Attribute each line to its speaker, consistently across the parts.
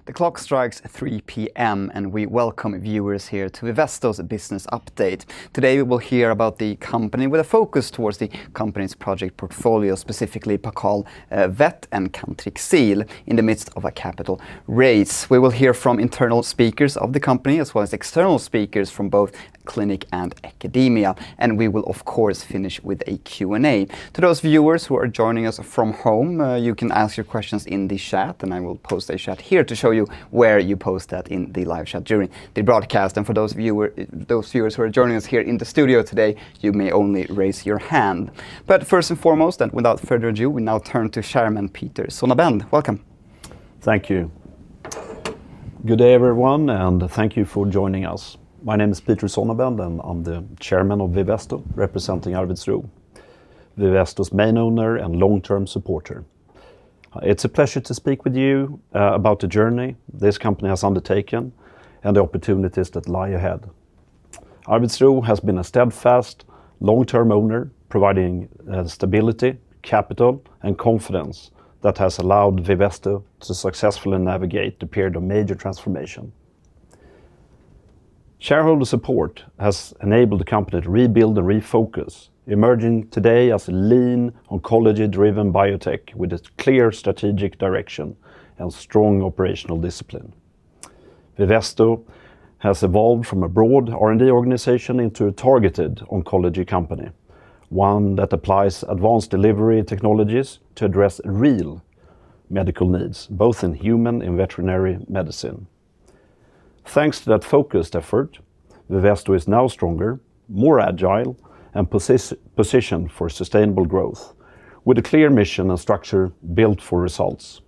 Speaker 1: The clock strikes 3 p.m. and we welcome viewers here to Vivesto's business update. Today we will hear about the company with a focus towards the company's project portfolio, specifically Paccal Vet and Cantrixil, in the midst of a capital raise. We will hear from internal speakers of the company as well as external speakers from both clinic and academia, and we will of course finish with a Q&A. To those viewers who are joining us from home, you can ask your questions in the chat, and I will post a chat here to show you where you post that in the live chat during the broadcast. And for those viewers who are joining us here in the studio today, you may only raise your hand. But first and foremost, and without further ado, we now turn to Chairman Peter Sonnabend. Welcome.
Speaker 2: Thank you. Good day everyone, and thank you for joining us. My name is Peter Sonnabend and I'm the chairman of Vivesto, representing Arvidsro, Vivesto's main owner and long-term supporter. It's a pleasure to speak with you about the journey this company has undertaken and the opportunities that lie ahead. Arvidsro has been a steadfast, long-term owner, providing stability, capital and confidence that has allowed Vivesto to successfully navigate the period of major transformation. Shareholder support has enabled the company to rebuild and refocus, emerging today as a lean, oncology-driven biotech with a clear strategic direction and strong operational discipline. Vivesto has evolved from a broad R&D organization into a targeted oncology company, one that applies advanced delivery technologies to address real medical needs, both in human and veterinary medicine. Thanks to that focused effort, Vivesto is now stronger, more agile, and positioned for sustainable growth, with a clear mission and structure built for results.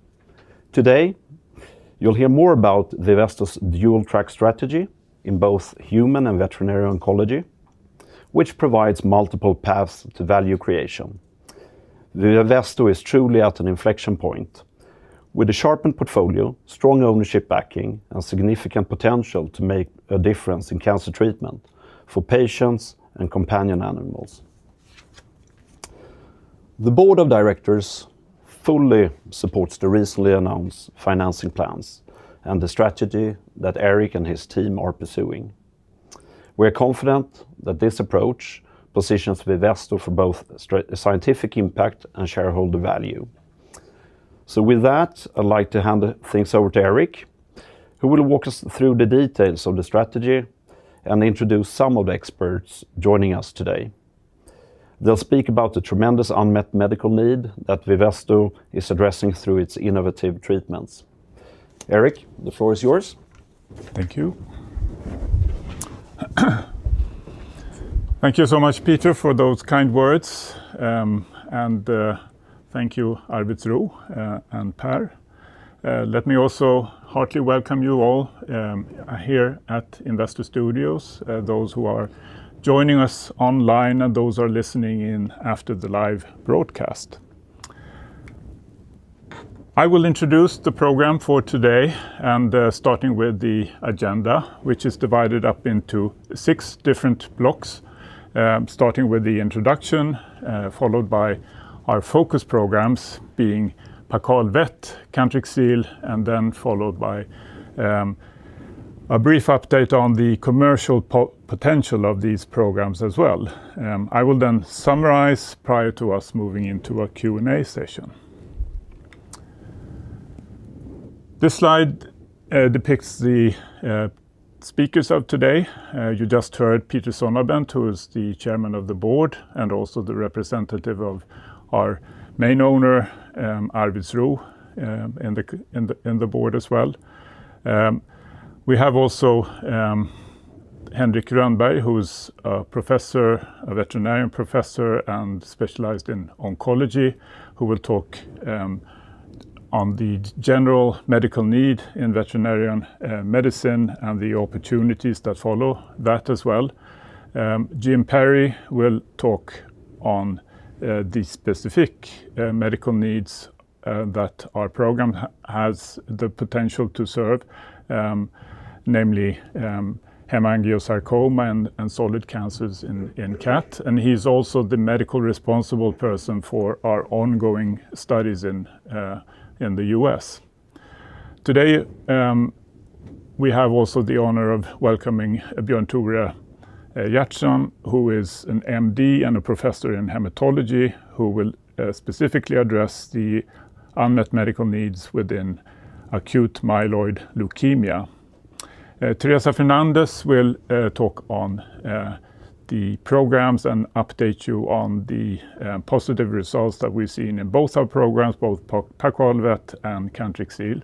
Speaker 2: Today, you'll hear more about Vivesto's dual-track strategy in both human and veterinary oncology, which provides multiple paths to value creation. Vivesto is truly at an inflection point, with a sharpened portfolio, strong ownership backing, and significant potential to make a difference in cancer treatment for patients and companion animals. The board of directors fully supports the recently announced financing plans and the strategy that Eric and his team are pursuing. We are confident that this approach positions Vivesto for both scientific impact and shareholder value. So with that, I'd like to hand things over to Eric, who will walk us through the details of the strategy and introduce some of the experts joining us today. They'll speak about the tremendous unmet medical need that Vivesto is addressing through its innovative treatments. Eric, the floor is yours.
Speaker 3: Thank you. Thank you so much, Peter, for those kind words. Thank you, Arvidsro and Per. Let me also heartily welcome you all here at Investor Studios, those who are joining us online and those who are listening in after the live broadcast. I will introduce the program for today, and starting with the agenda, which is divided up into 6 different blocks, starting with the introduction, followed by our focus programs being Paccal Vet, Cantrixil, and then followed by a brief update on the commercial potential of these programs as well. I will then summarize prior to us moving into a Q&A session. This slide depicts the speakers of today. You just heard Peter Sonnabend, who is the chairman of the board and also the representative of our main owner, Arvidsro, in the board as well. We have also Henrik Rönnberg, who is a professor, a veterinarian professor, and specialized in oncology, who will talk on the general medical need in veterinary medicine and the opportunities that follow that as well. Jim Perry will talk on the specific medical needs that our program has the potential to serve, namely hemangiosarcoma and solid cancers in cat. And he's also the medical responsible person for our ongoing studies in the US. Today we have also the honor of welcoming Björn Tore Hjertsson, who is an MD and a professor in hematology, who will specifically address the unmet medical needs within acute myeloid leukemia. Teresa Fernandez will talk on the programs and update you on the positive results that we've seen in both our programs, both Paccal Vet and Cantrixil.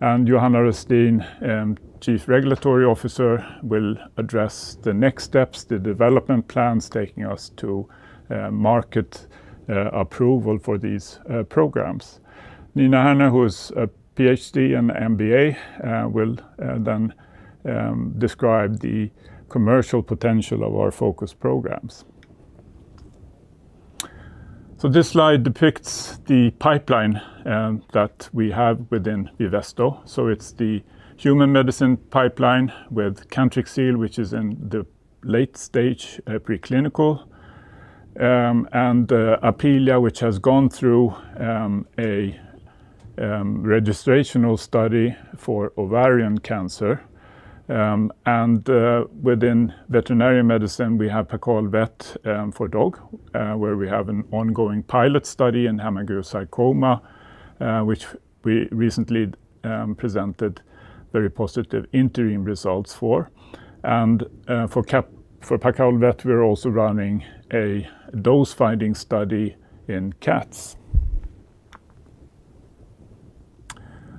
Speaker 3: And Johanna Röstin, Chief Regulatory Officer, will address the next steps, the development plans taking us to market approval for these programs. Nina Herne, who is a PhD and MBA, will then describe the commercial potential of our focus programs. So this slide depicts the pipeline that we have within Vivesto. So it's the human medicine pipeline with Cantrixil, which is in the late stage preclinical, and Apealea, which has gone through a registrational study for ovarian cancer. And within veterinary medicine, we have Paccal Vet for dog, where we have an ongoing pilot study in hemangiosarcoma, which we recently presented very positive interim results for. And for Paccal Vet, we're also running a dose-finding study in cats.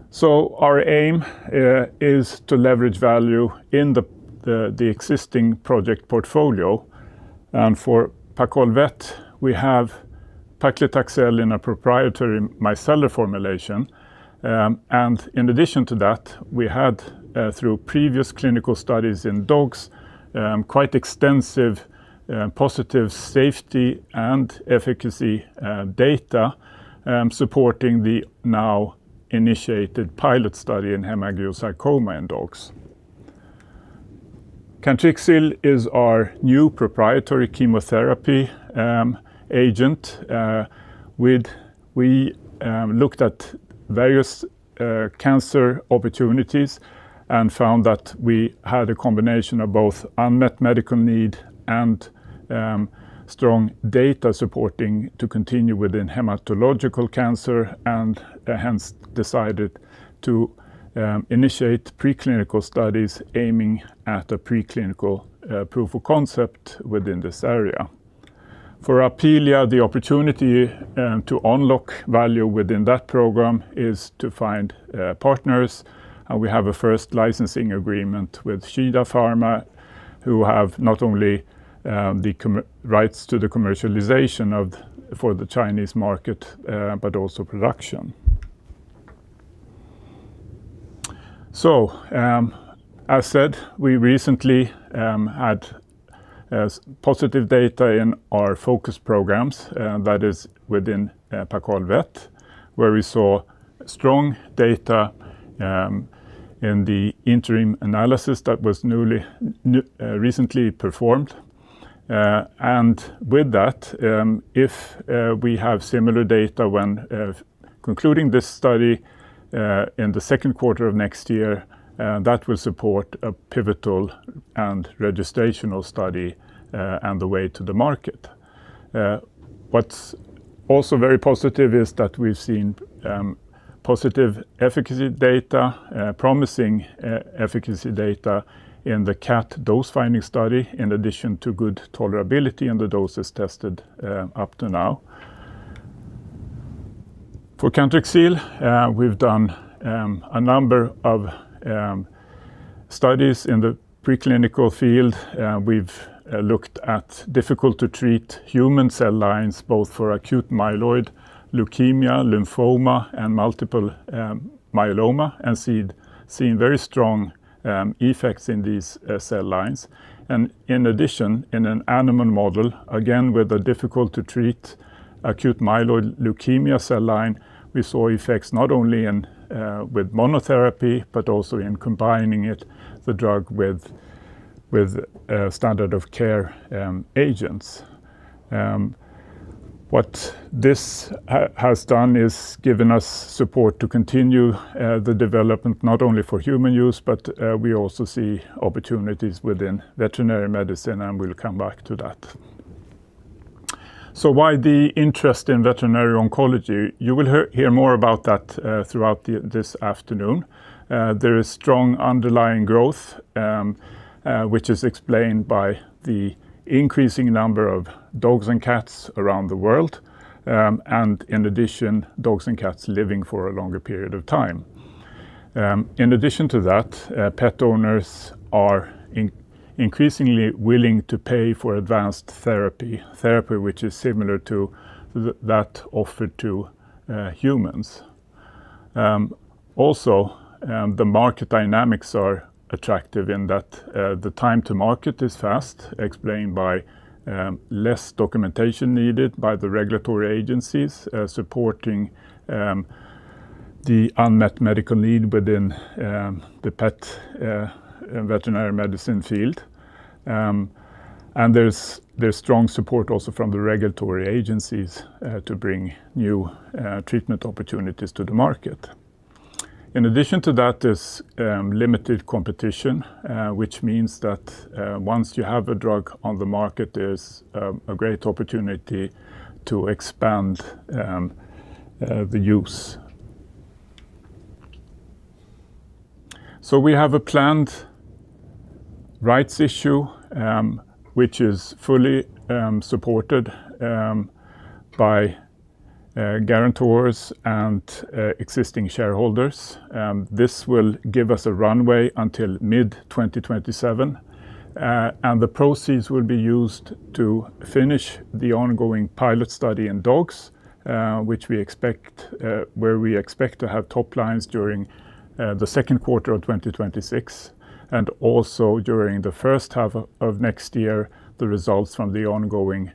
Speaker 3: So our aim is to leverage value in the existing project portfolio. And for Paccal Vet, we have paclitaxel in a proprietary micellar formulation. And in addition to that, we had, through previous clinical studies in dogs, quite extensive positive safety and efficacy data supporting the now initiated pilot study in hemangiosarcoma in dogs. Cantrixil is our new proprietary chemotherapy agent. We looked at various cancer opportunities and found that we had a combination of both unmet medical need and strong data supporting to continue within hematological cancer, and hence decided to initiate preclinical studies aiming at a preclinical proof of concept within this area. For Apealea, the opportunity to unlock value within that program is to find partners, and we have a first licensing agreement with Shida Pharma, who have not only the rights to the commercialization for the Chinese market, but also production. So, as said, we recently had positive data in our focus programs, that is within Paccal Vet, where we saw strong data in the interim analysis that was recently performed. And with that, if we have similar data when concluding this study in the second quarter of next year, that will support a pivotal and registrational study and the way to the market. What's also very positive is that we've seen positive efficacy data, promising efficacy data in the cat dose-finding study, in addition to good tolerability in the doses tested up to now. For Cantrixil, we've done a number of studies in the preclinical field. We've looked at difficult to treat human cell lines, both for acute myeloid leukemia, lymphoma, and multiple myeloma, and seen very strong effects in these cell lines. And in addition, in an animal model, again with a difficult to treat acute myeloid leukemia cell line, we saw effects not only in with monotherapy, but also in combining the drug with standard of care agents. What this has done is given us support to continue the development not only for human use, but we also see opportunities within veterinary medicine, and we'll come back to that. So why the interest in veterinary oncology? You will hear more about that throughout this afternoon. There is strong underlying growth, which is explained by the increasing number of dogs and cats around the world, and in addition, dogs and cats living for a longer period of time. In addition to that, pet owners are increasingly willing to pay for advanced therapy which is similar to that offered to humans. Also, the market dynamics are attractive in that the time to market is fast, explained by less documentation needed by the regulatory agencies, supporting the unmet medical need within the pet veterinary medicine field. And there's strong support also from the regulatory agencies to bring new treatment opportunities to the market. In addition to that, there's limited competition, which means that once you have a drug on the market, there's a great opportunity to expand the use. So we have a planned rights issue, which is fully supported by guarantors and existing shareholders. This will give us a runway until mid-2027, and the proceeds will be used to finish the ongoing pilot study in dogs, which we expect, where we expect to have top lines during the second quarter of 2026, and also during the first half of next year, the results from the ongoing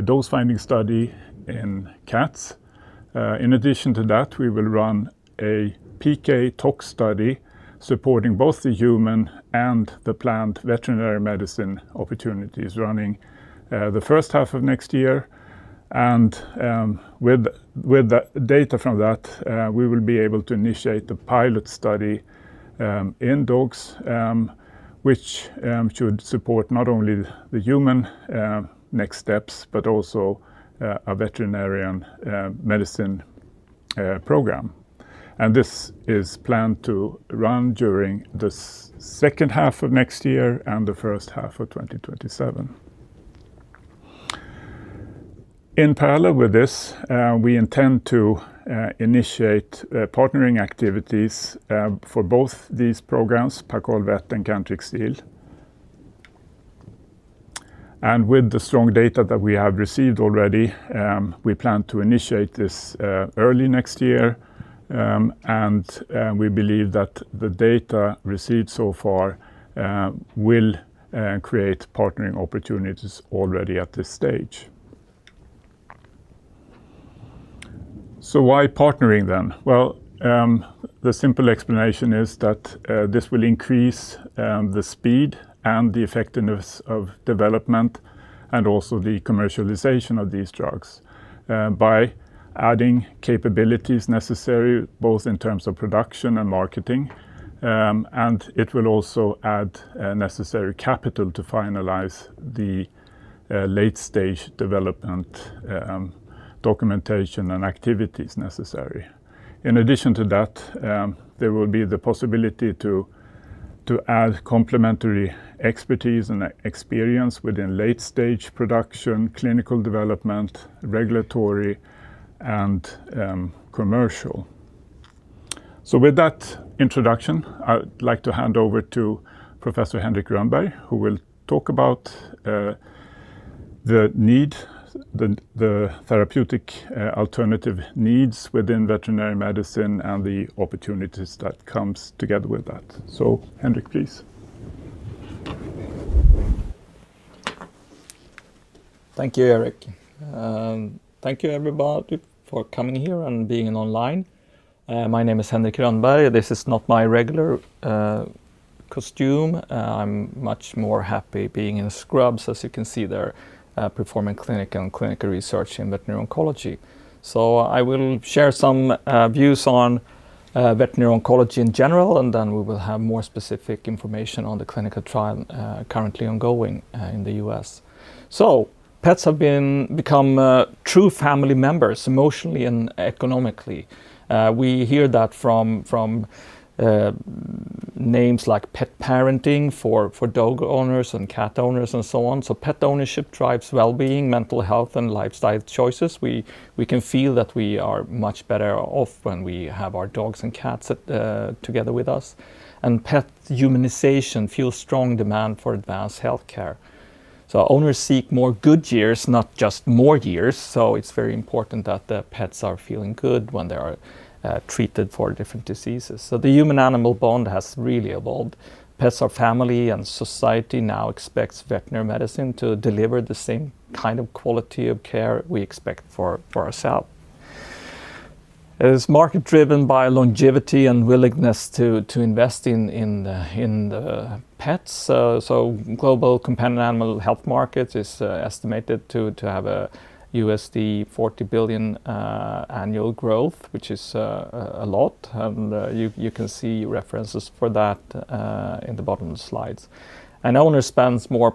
Speaker 3: dose-finding study in cats. In addition to that, we will run a PK tox study supporting both the human and the planned veterinary medicine opportunities, running the first half of next year. And with the data from that, we will be able to initiate the pilot study in dogs, which should support not only the human next steps, but also a veterinarian medicine program. And this is planned to run during the second half of next year and the first half of 2027. In parallel with this, we intend to initiate partnering activities for both these programs, Paccal Vet and Cantrixil. And with the strong data that we have received already, we plan to initiate this early next year. And we believe that the data received so far will create partnering opportunities already at this stage. So why partnering then? Well, the simple explanation is that this will increase the speed and the effectiveness of development and also the commercialization of these drugs by adding capabilities necessary both in terms of production and marketing, and it will also add necessary capital to finalize the late-stage development documentation and activities necessary. In addition to that, there will be the possibility to add complementary expertise and experience within late-stage production, clinical development, regulatory, and commercial. So with that introduction, I'd like to hand over to Professor Henrik Rönnberg, who will talk about the therapeutic alternative needs within veterinary medicine and the opportunities that comes together with that. So Henrik, please.
Speaker 4: Thank you, Eric. Thank you everybody for coming here and being online. My name is Henrik Rönnberg. This is not my regular costume. I'm much more happy being in scrubs, as you can see there. performing clinical and clinical research in veterinary oncology. So I will share some views on veterinary oncology in general, and then we will have more specific information on the clinical trial currently ongoing in the US. So pets have become true family members emotionally and economically. We hear that from names like pet parenting for dog owners and cat owners and so on. So pet ownership drives well-being, mental health and lifestyle choices. We can feel that we are much better off when we have our dogs and cats together with us. And pet humanization fuels strong demand for advanced healthcare. So owners seek more good years, not just more years. So it's very important that the pets are feeling good when they are treated for different diseases. So the human-animal bond has really evolved. Pets are family, and society now expects veterinary medicine to deliver the same kind of quality of care we expect for ourselves. It is market driven by longevity and willingness to invest in the pets. So global companion animal health market is estimated to have a USD 40 billion annual growth, which is a lot, and you can see references for that in the bottom of the slides. And owner spends more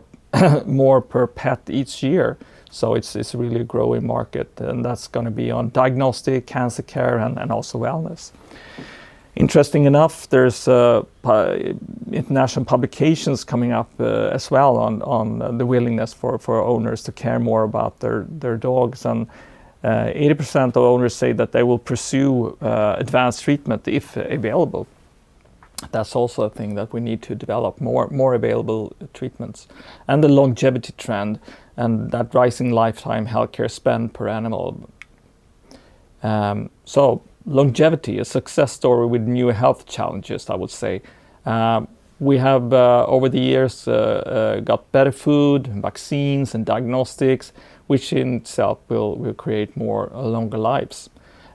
Speaker 4: per pet each year, so it's really a growing market, and that's going to be on diagnostic, cancer care, and also wellness. Interesting enough, there's international publications coming up as well on the willingness for owners to care more about their dogs, and 80% of owners say that they will pursue advanced treatment if available. That's also a thing that we need to develop, more available treatments. And the longevity trend and that rising lifetime healthcare spend per animal. So longevity, a success story with new health challenges, I would say. We have over the years got better food, vaccines and diagnostics, which in itself will create more longer lives.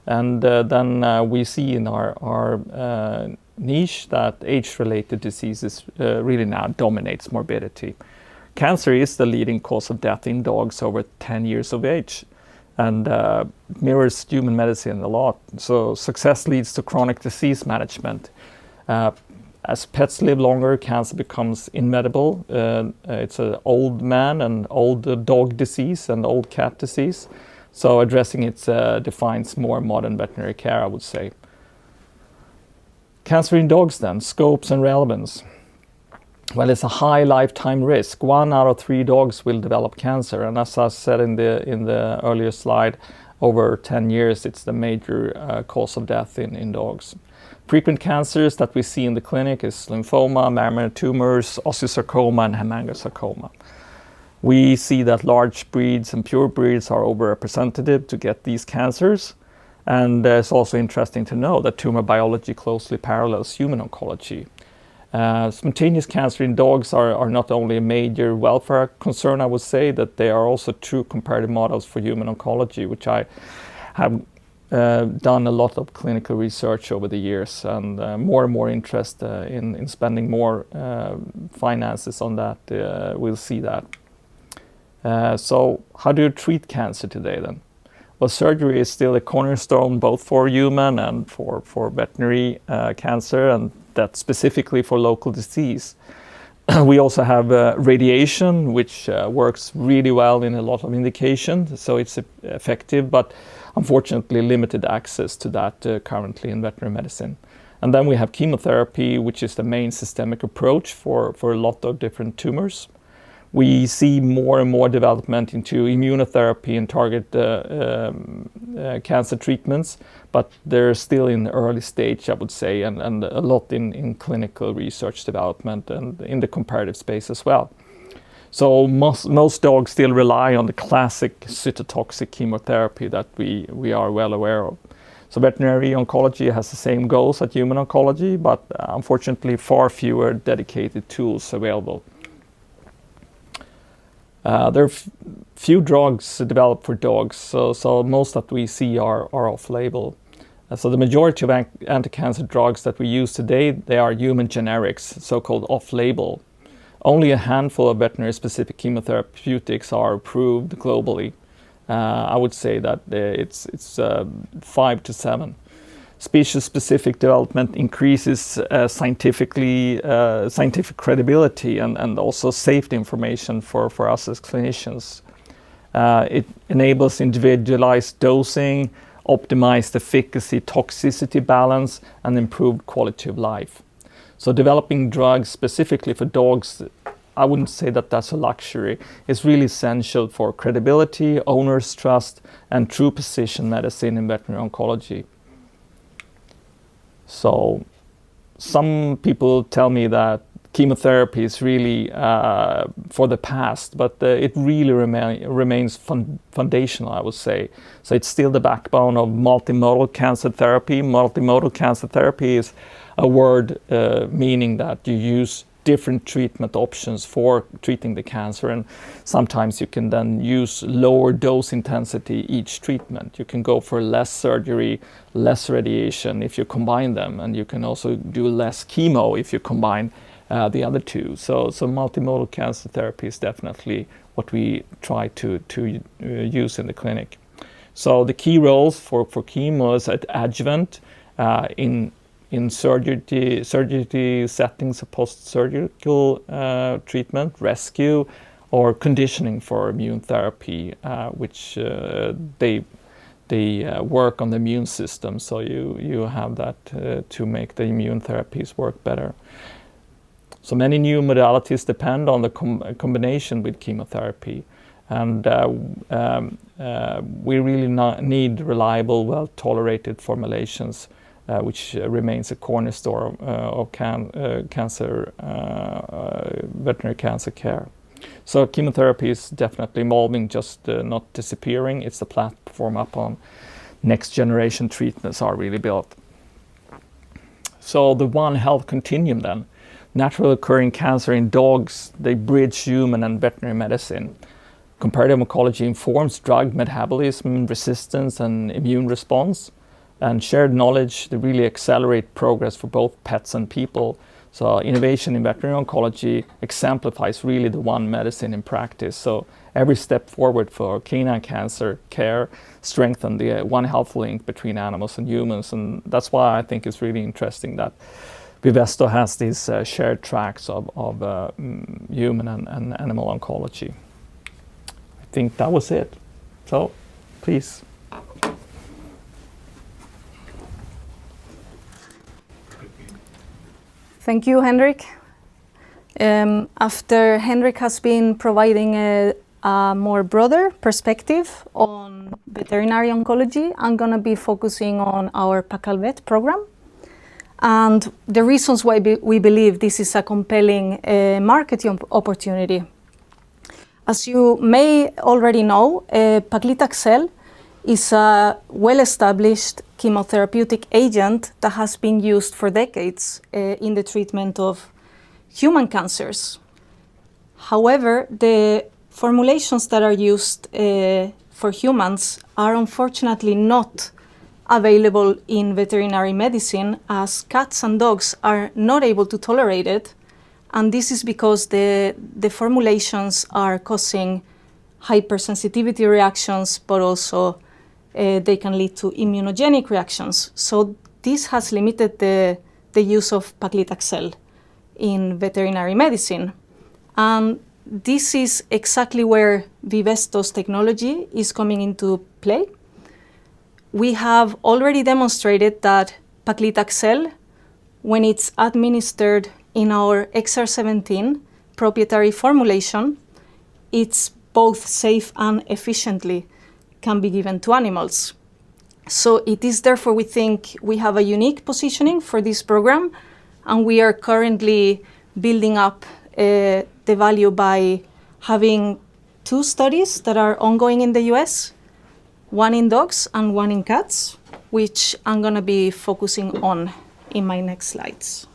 Speaker 4: And then we see in our niche that age-related diseases really now dominates morbidity. Cancer is the leading cause of death in dogs over 10 years of age, and mirrors human medicine a lot. So success leads to chronic disease management. As pets live longer, cancer becomes inevitable. It's an old man and old dog disease and old cat disease. So addressing it defines more modern veterinary care, I would say. Cancer in dogs then, scopes and relevance. Well, it's a high lifetime risk. 1 out of 3 dogs will develop cancer, and as I said in the earlier slide, over 10 years it's the major cause of death in dogs. Frequent cancers that we see in the clinic is lymphoma, mammary tumors, osteosarcoma, and hemangiosarcoma. We see that large breeds and pure breeds are overrepresented to get these cancers, and it's also interesting to know that tumor biology closely parallels human oncology. Spontaneous cancer in dogs are not only a major welfare concern, I would say, that they are also true comparative models for human oncology, which I have done a lot of clinical research over the years, and more interest in spending more finances on that. We'll see that. So how do you treat cancer today then? Well, surgery is still a cornerstone both for human and for veterinary cancer, and that's specifically for local disease. We also have radiation, which works really well in a lot of indications, so it's effective, but unfortunately limited access to that currently in veterinary medicine. And then we have chemotherapy, which is the main systemic approach for a lot of different tumors. We see more and more development into immunotherapy and target cancer treatments, but they're still in the early stage, I would say, and a lot in clinical research development and in the comparative space as well. So most dogs still rely on the classic cytotoxic chemotherapy that we are well aware of. So veterinary oncology has the same goals as human oncology, but unfortunately far fewer dedicated tools available. There are few drugs developed for dogs, so most that we see are off-label. So the majority of anti-cancer drugs that we use today, they are human generics, so-called off-label. only a handful of veterinary-specific chemotherapeutics are approved globally. I would say that it's 5 to 7. Species-specific development increases scientific credibility and also safety information for us as clinicians. It enables individualized dosing, optimized efficacy, toxicity balance, and improved quality of life. So developing drugs specifically for dogs, I wouldn't say that that's a luxury. It's really essential for credibility, owner's trust, and true precision medicine in veterinary oncology. So some people tell me that chemotherapy is really for the past, but it really remains foundational, I would say. So it's still the backbone of multimodal cancer therapy. Multimodal cancer therapy is a word meaning that you use different treatment options for treating the cancer, and sometimes you can then use lower dose intensity each treatment. You can go for less surgery, less radiation if you combine them, and you can also do less chemo if you combine the other two. So multimodal cancer therapy is definitely what we try to use in the clinic. So the key roles for chemo is adjuvant in surgery settings, post-surgical treatment, rescue, or conditioning for immune therapy, which they work on the immune system. So you have that to make the immune therapies work better. So many new modalities depend on the combination with chemotherapy, and we really need reliable, well-tolerated formulations, which remains a cornerstone of veterinary cancer care. So chemotherapy is definitely evolving, just not disappearing. It's the platform upon next generation treatments are really built. So the One Health continuum then. Naturally occurring cancer in dogs, they bridge human and veterinary medicine. Comparative oncology informs drug metabolism, resistance, and immune response. And shared knowledge, they really accelerate progress for both pets and people. So innovation in veterinary oncology exemplifies really the one medicine in practice. So every step forward for canine cancer care strengthens the One Health link between animals and humans. And that's why I think it's really interesting that Vivesto has these shared tracks of human and animal oncology. I think that was it. So, please.
Speaker 5: Thank you, Henrik. After Henrik has been providing a more broader perspective on veterinary oncology, I'm going to be focusing on our Paccal Vet program and the reasons why we believe this is a compelling market opportunity. As you may already know, paclitaxel is a well-established chemotherapeutic agent that has been used for decades in the treatment of human cancers. However, the formulations that are used for humans are unfortunately not available in veterinary medicine, as cats and dogs are not able to tolerate it, and this is because the formulations are causing hypersensitivity reactions, but also they can lead to immunogenic reactions. So this has limited the use of paclitaxel in veterinary medicine. And this is exactly where Vivesto's technology is coming into play. We have already demonstrated that paclitaxel, when it's administered in our XR17 proprietary formulation, it's both safe and efficiently can be given to animals. So it is therefore we think we have a unique positioning for this program, and we are currently building up the value by having 2 studies that are ongoing in the US, one in dogs and one in cats, which I'm going to be focusing on in my next slides.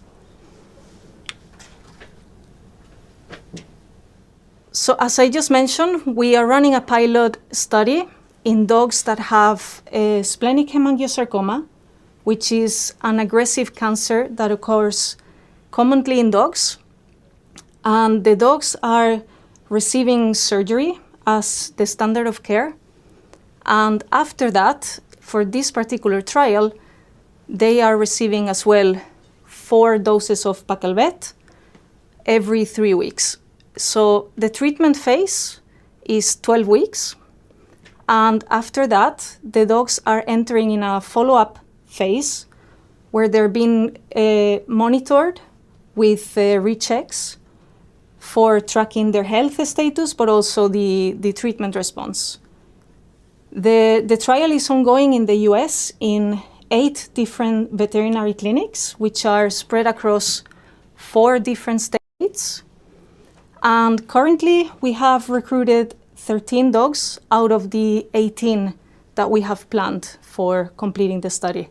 Speaker 5: So as I just mentioned, we are running a pilot study in dogs that have a splenic hemangiosarcoma, which is an aggressive cancer that occurs commonly in dogs. And the dogs are receiving surgery as the standard of care. And after that, for this particular trial, they are receiving as well 4 doses of Paccal Vet every 3 weeks. So the treatment phase is 12 weeks. And after that, the dogs are entering in a follow-up phase where they're being monitored with rechecks for tracking their health status, but also the treatment response. The trial is ongoing in the US in 8 different veterinary clinics, which are spread across 4 different states. And currently, we have recruited 13 dogs out of the 18 that we have planned for completing the study.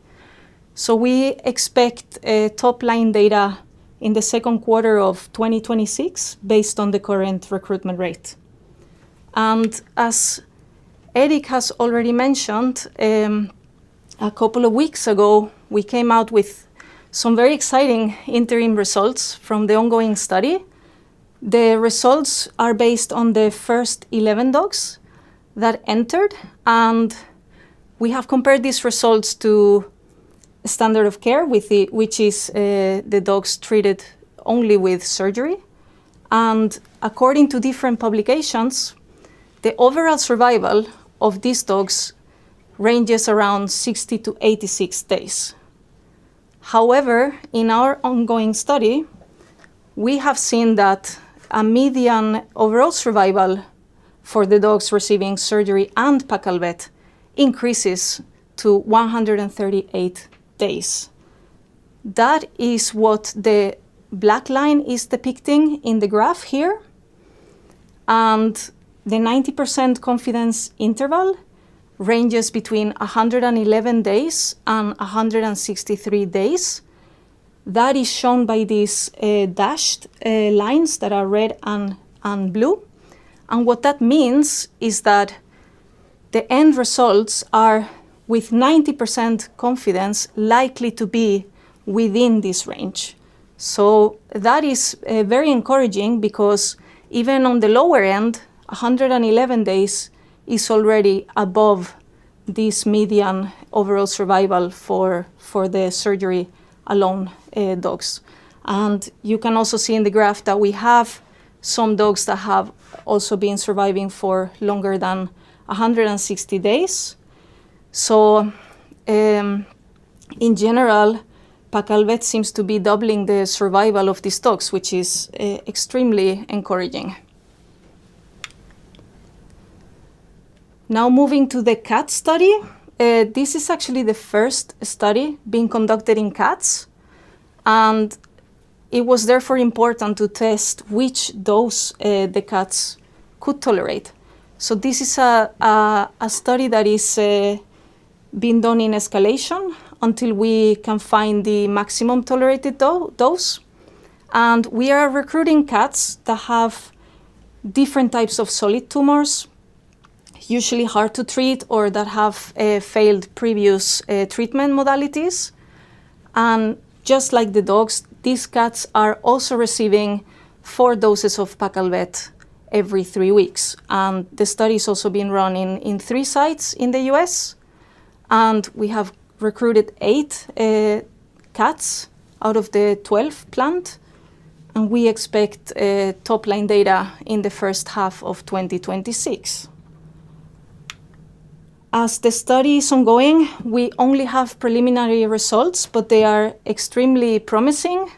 Speaker 5: So we expect top-line data in the second quarter of 2026 based on the current recruitment rate. And as Eric has already mentioned, a couple of weeks ago, we came out with some very exciting interim results from the ongoing study. The results are based on the first 11 dogs that entered, and we have compared these results to standard of care, which is the dogs treated only with surgery. And according to different publications, the overall survival of these dogs ranges around 60 to 86 days. However, in our ongoing study, we have seen that a median overall survival for the dogs receiving surgery and Paccal Vet increases to 138 days. That is what the black line is depicting in the graph here. And the 90% confidence interval ranges between 111 days and 163 days. That is shown by these dashed lines that are red and blue. And what that means is that the end results are, with 90% confidence, likely to be within this range. So that is very encouraging, because even on the lower end, 111 days is already above this median overall survival for the surgery alone dogs. And you can also see in the graph that we have some dogs that have also been surviving for longer than 160 days. So in general, Paccal Vet seems to be doubling the survival of these dogs, which is extremely encouraging. Now moving to the cat study. This is actually the first study being conducted in cats, and it was therefore important to test which dose the cats could tolerate. So this is a study that is being done in escalation until we can find the maximum tolerated dose. And we are recruiting cats that have different types of solid tumors, usually hard to treat, or that have failed previous treatment modalities. And just like the dogs, these cats are also receiving 4 doses of Paccal Vet every 3 weeks. And the study is also being run in 3 sites in the US. And we have recruited 8 cats out of the 12 planned. And we expect top-line data in the first half of 2026. As the study is ongoing, we only have preliminary results, but they are extremely promising.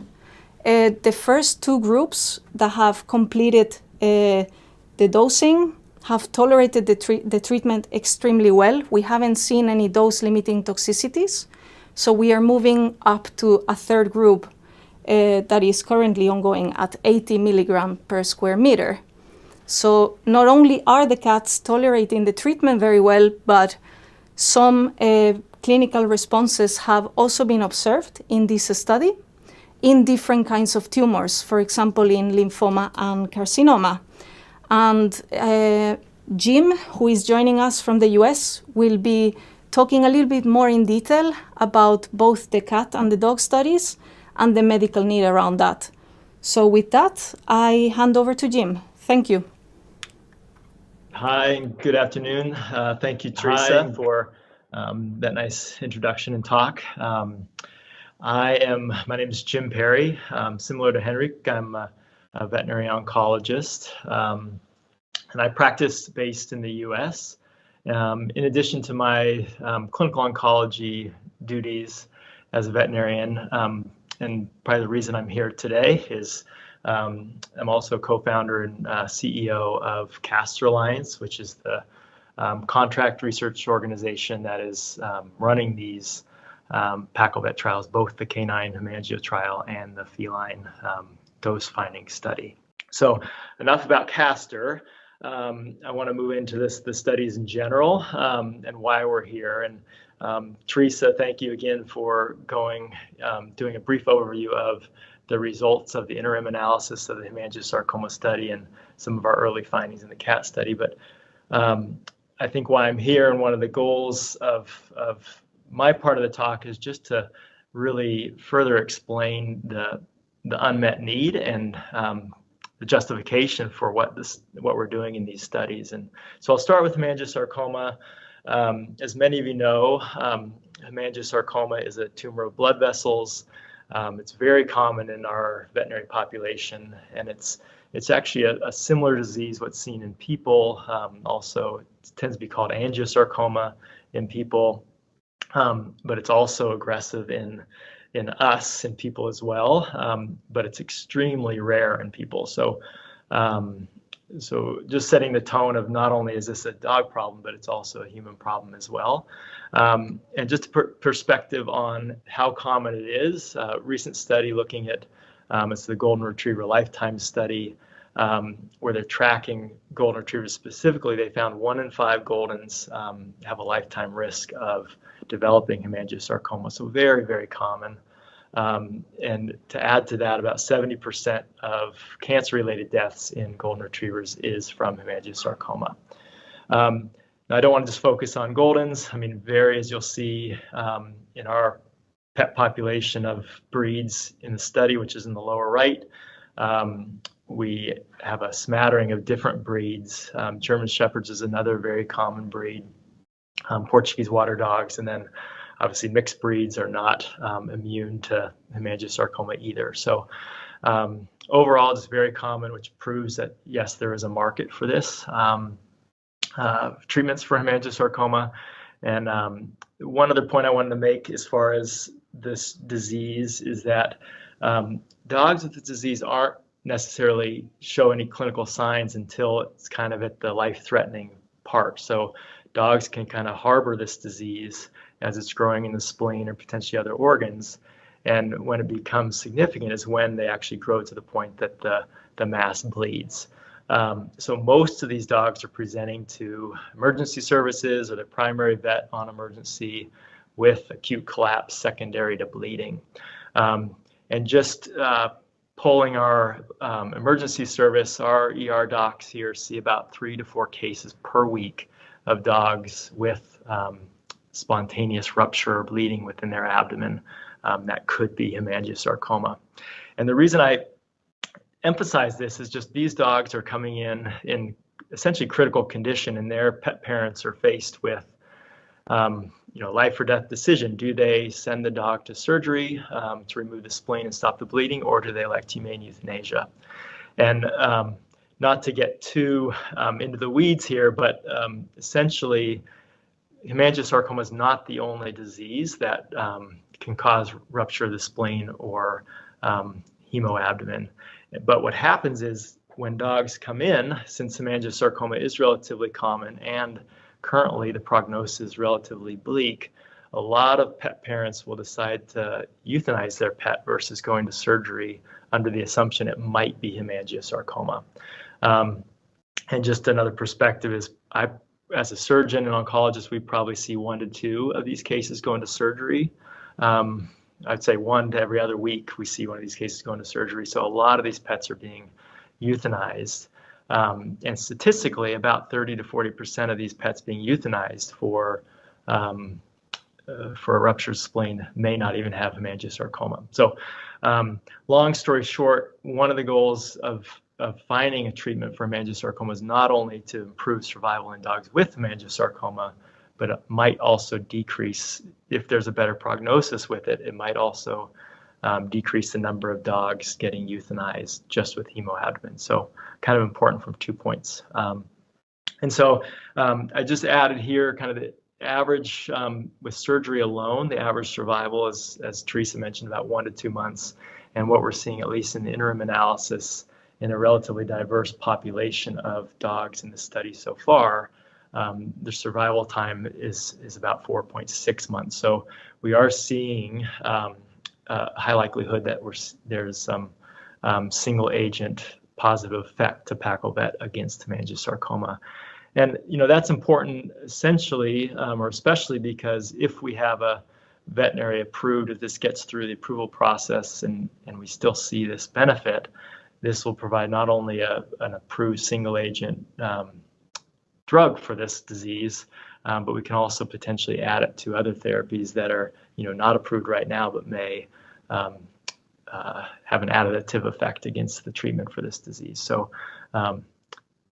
Speaker 5: The first 2 groups that have completed the dosing have tolerated the treatment extremely well. We haven't seen any dose-limiting toxicities. So we are moving up to a 3rd group that is currently ongoing at 80 milligram per square meter. So not only are the cats tolerating the treatment very well, but some clinical responses have also been observed in this study in different kinds of tumors, for example, in lymphoma and carcinoma. And Jim, who is joining us from the US, will be talking a little bit more in detail about both the cat and the dog studies and the medical need around that. So with that, I hand over to Jim. Thank you.
Speaker 6: Hi, and good afternoon. Thank you, Teresa, for that nice introduction and talk. My name is Jim Perry. Similar to Henrik, I'm a veterinary oncologist, and I practice based in the US. In addition to my clinical oncology duties as a veterinarian, and probably the reason I'm here today is I'm also co-founder and CEO of Castor Alliance, which is the contract research organization that is running these Paccal vet trials, both the canine hemangio trial and the feline dose finding study. So enough about Castor. I want to move into the studies in general and why we're here. And Teresa, thank you again for doing a brief overview of the results of the interim analysis of the hemangiosarcoma study and some of our early findings in the cat study. But I think why I'm here and one of the goals of my part of the talk is just to really further explain the unmet need and the justification for what we're doing in these studies. And so I'll start with hemangiosarcoma. As many of you know, hemangiosarcoma is a tumor of blood vessels. It's very common in our veterinary population, and it's actually a similar disease what's seen in people. Also, it tends to be called angiosarcoma in people, but it's also aggressive in people as well. But it's extremely rare in people. So just setting the tone of not only is this a dog problem, but it's also a human problem as well. And just to put perspective on how common it is, a recent study looking at, it's the Golden Retriever Lifetime Study, where they're tracking Golden Retrievers specifically. They found 1 in 5 Goldens have a lifetime risk of developing hemangiosarcoma, so very, very common. And to add to that, about 70% of cancer-related deaths in Golden Retrievers is from hemangiosarcoma. Now, I don't want to just focus on Goldens. I mean, as you'll see in our pet population of breeds in the study, which is in the lower right, we have a smattering of different breeds. German Shepherds is another very common breed, Portuguese water dogs, and then obviously mixed breeds are not immune to hemangiosarcoma either. So overall, it's very common, which proves that, yes, there is a market for this. Treatments for hemangiosarcoma. And one other point I wanted to make as far as this disease is that dogs with the disease aren't necessarily show any clinical signs until it's kind of at the life-threatening part. So dogs can kind of harbor this disease as it's growing in the spleen or potentially other organs. And when it becomes significant is when they actually grow to the point that the mass bleeds. So most of these dogs are presenting to emergency services or the primary vet on emergency with acute collapse secondary to bleeding. And just polling our emergency service, our ER docs here see about 3 to 4 cases per week of dogs with spontaneous rupture or bleeding within their abdomen that could be hemangiosarcoma. And the reason I emphasize this is just these dogs are coming in essentially critical condition, and their pet parents are faced with life or death decision. Do they send the dog to surgery to remove the spleen and stop the bleeding, or do they elect humane euthanasia? And not to get too into the weeds here, but essentially hemangiosarcoma is not the only disease that can cause rupture of the spleen or hemoabdomen. But what happens is when dogs come in, since hemangiosarcoma is relatively common and currently the prognosis is relatively bleak, a lot of pet parents will decide to euthanize their pet versus going to surgery under the assumption it might be hemangiosarcoma. And just another perspective is, as a surgeon and oncologist, we probably see 1 to 2 of these cases going to surgery. I'd say 1 to every other week we see one of these cases going to surgery. So a lot of these pets are being euthanized. And statistically, about 30 to 40% of these pets being euthanized for for a ruptured spleen may not even have hemangiosarcoma. So long story short, one of the goals of finding a treatment for hemangiosarcoma is not only to improve survival in dogs with hemangiosarcoma, but it might also decrease, if there's a better prognosis with it, it might also decrease the number of dogs getting euthanized just with hemoabdomen. So kind of important from 2 points. And so I just added here kind of the average with surgery alone, the average survival is, as Teresa mentioned, about 1 to 2 months. And what we're seeing, at least in the interim analysis, in a relatively diverse population of dogs in the study so far, the survival time is about 4.6 months. So we are seeing a high likelihood that there's some single agent positive effect to Paccal vet against hemangiosarcoma. And that's important essentially, or especially because if we have a veterinary approved, if this gets through the approval process and we still see this benefit, this will provide not only an approved single agent drug for this disease, but we can also potentially add it to other therapies that are not approved right now, but may have an additive effect against the treatment for this disease. So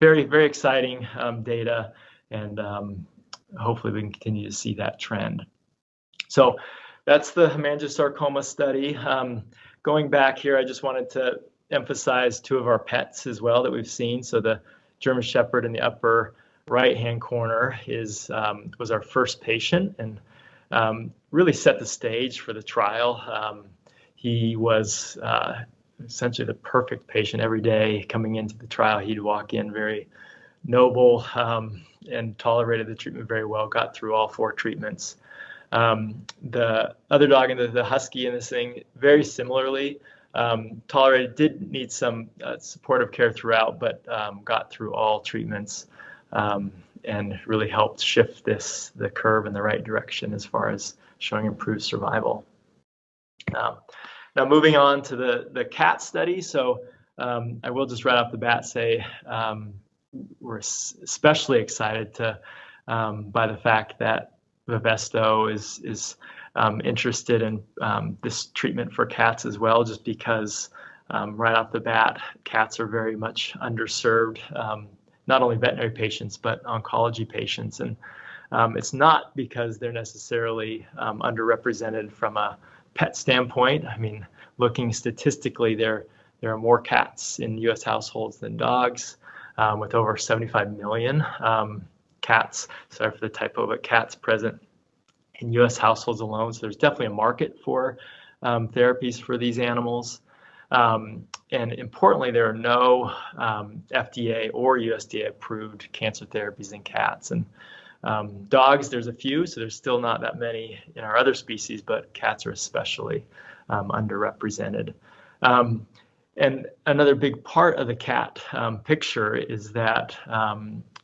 Speaker 6: very, very exciting data, and hopefully we can continue to see that trend. So that's the hemangiosarcoma study. Going back here, I just wanted to emphasize 2 of our pets as well that we've seen. So the German Shepherd in the upper right-hand corner was our first patient, and really set the stage for the trial. He was essentially the perfect patient. Every day coming into the trial, he'd walk in very noble and tolerated the treatment very well, got through all 4 treatments. The other dog, the husky in this thing, very similarly tolerated, did need some supportive care throughout, but got through all treatments and really helped shift the curve in the right direction as far as showing improved survival. Now moving on to the cat study. So I will just right off the bat say we're especially excited by the fact that Vivesto is interested in this treatment for cats as well, just because right off the bat, cats are very much underserved, not only veterinary patients, but oncology patients. And it's not because they're necessarily underrepresented from a pet standpoint. I mean, looking statistically, there are more cats in U.S. households than dogs, with over 75 million cats, sorry for the typo, but cats present in U.S. households alone. So there's definitely a market for therapies for these animals. And importantly, there are no FDA or USDA approved cancer therapies in cats. And dogs, there's a few, so there's still not that many in our other species, but cats are especially underrepresented. And another big part of the cat picture is that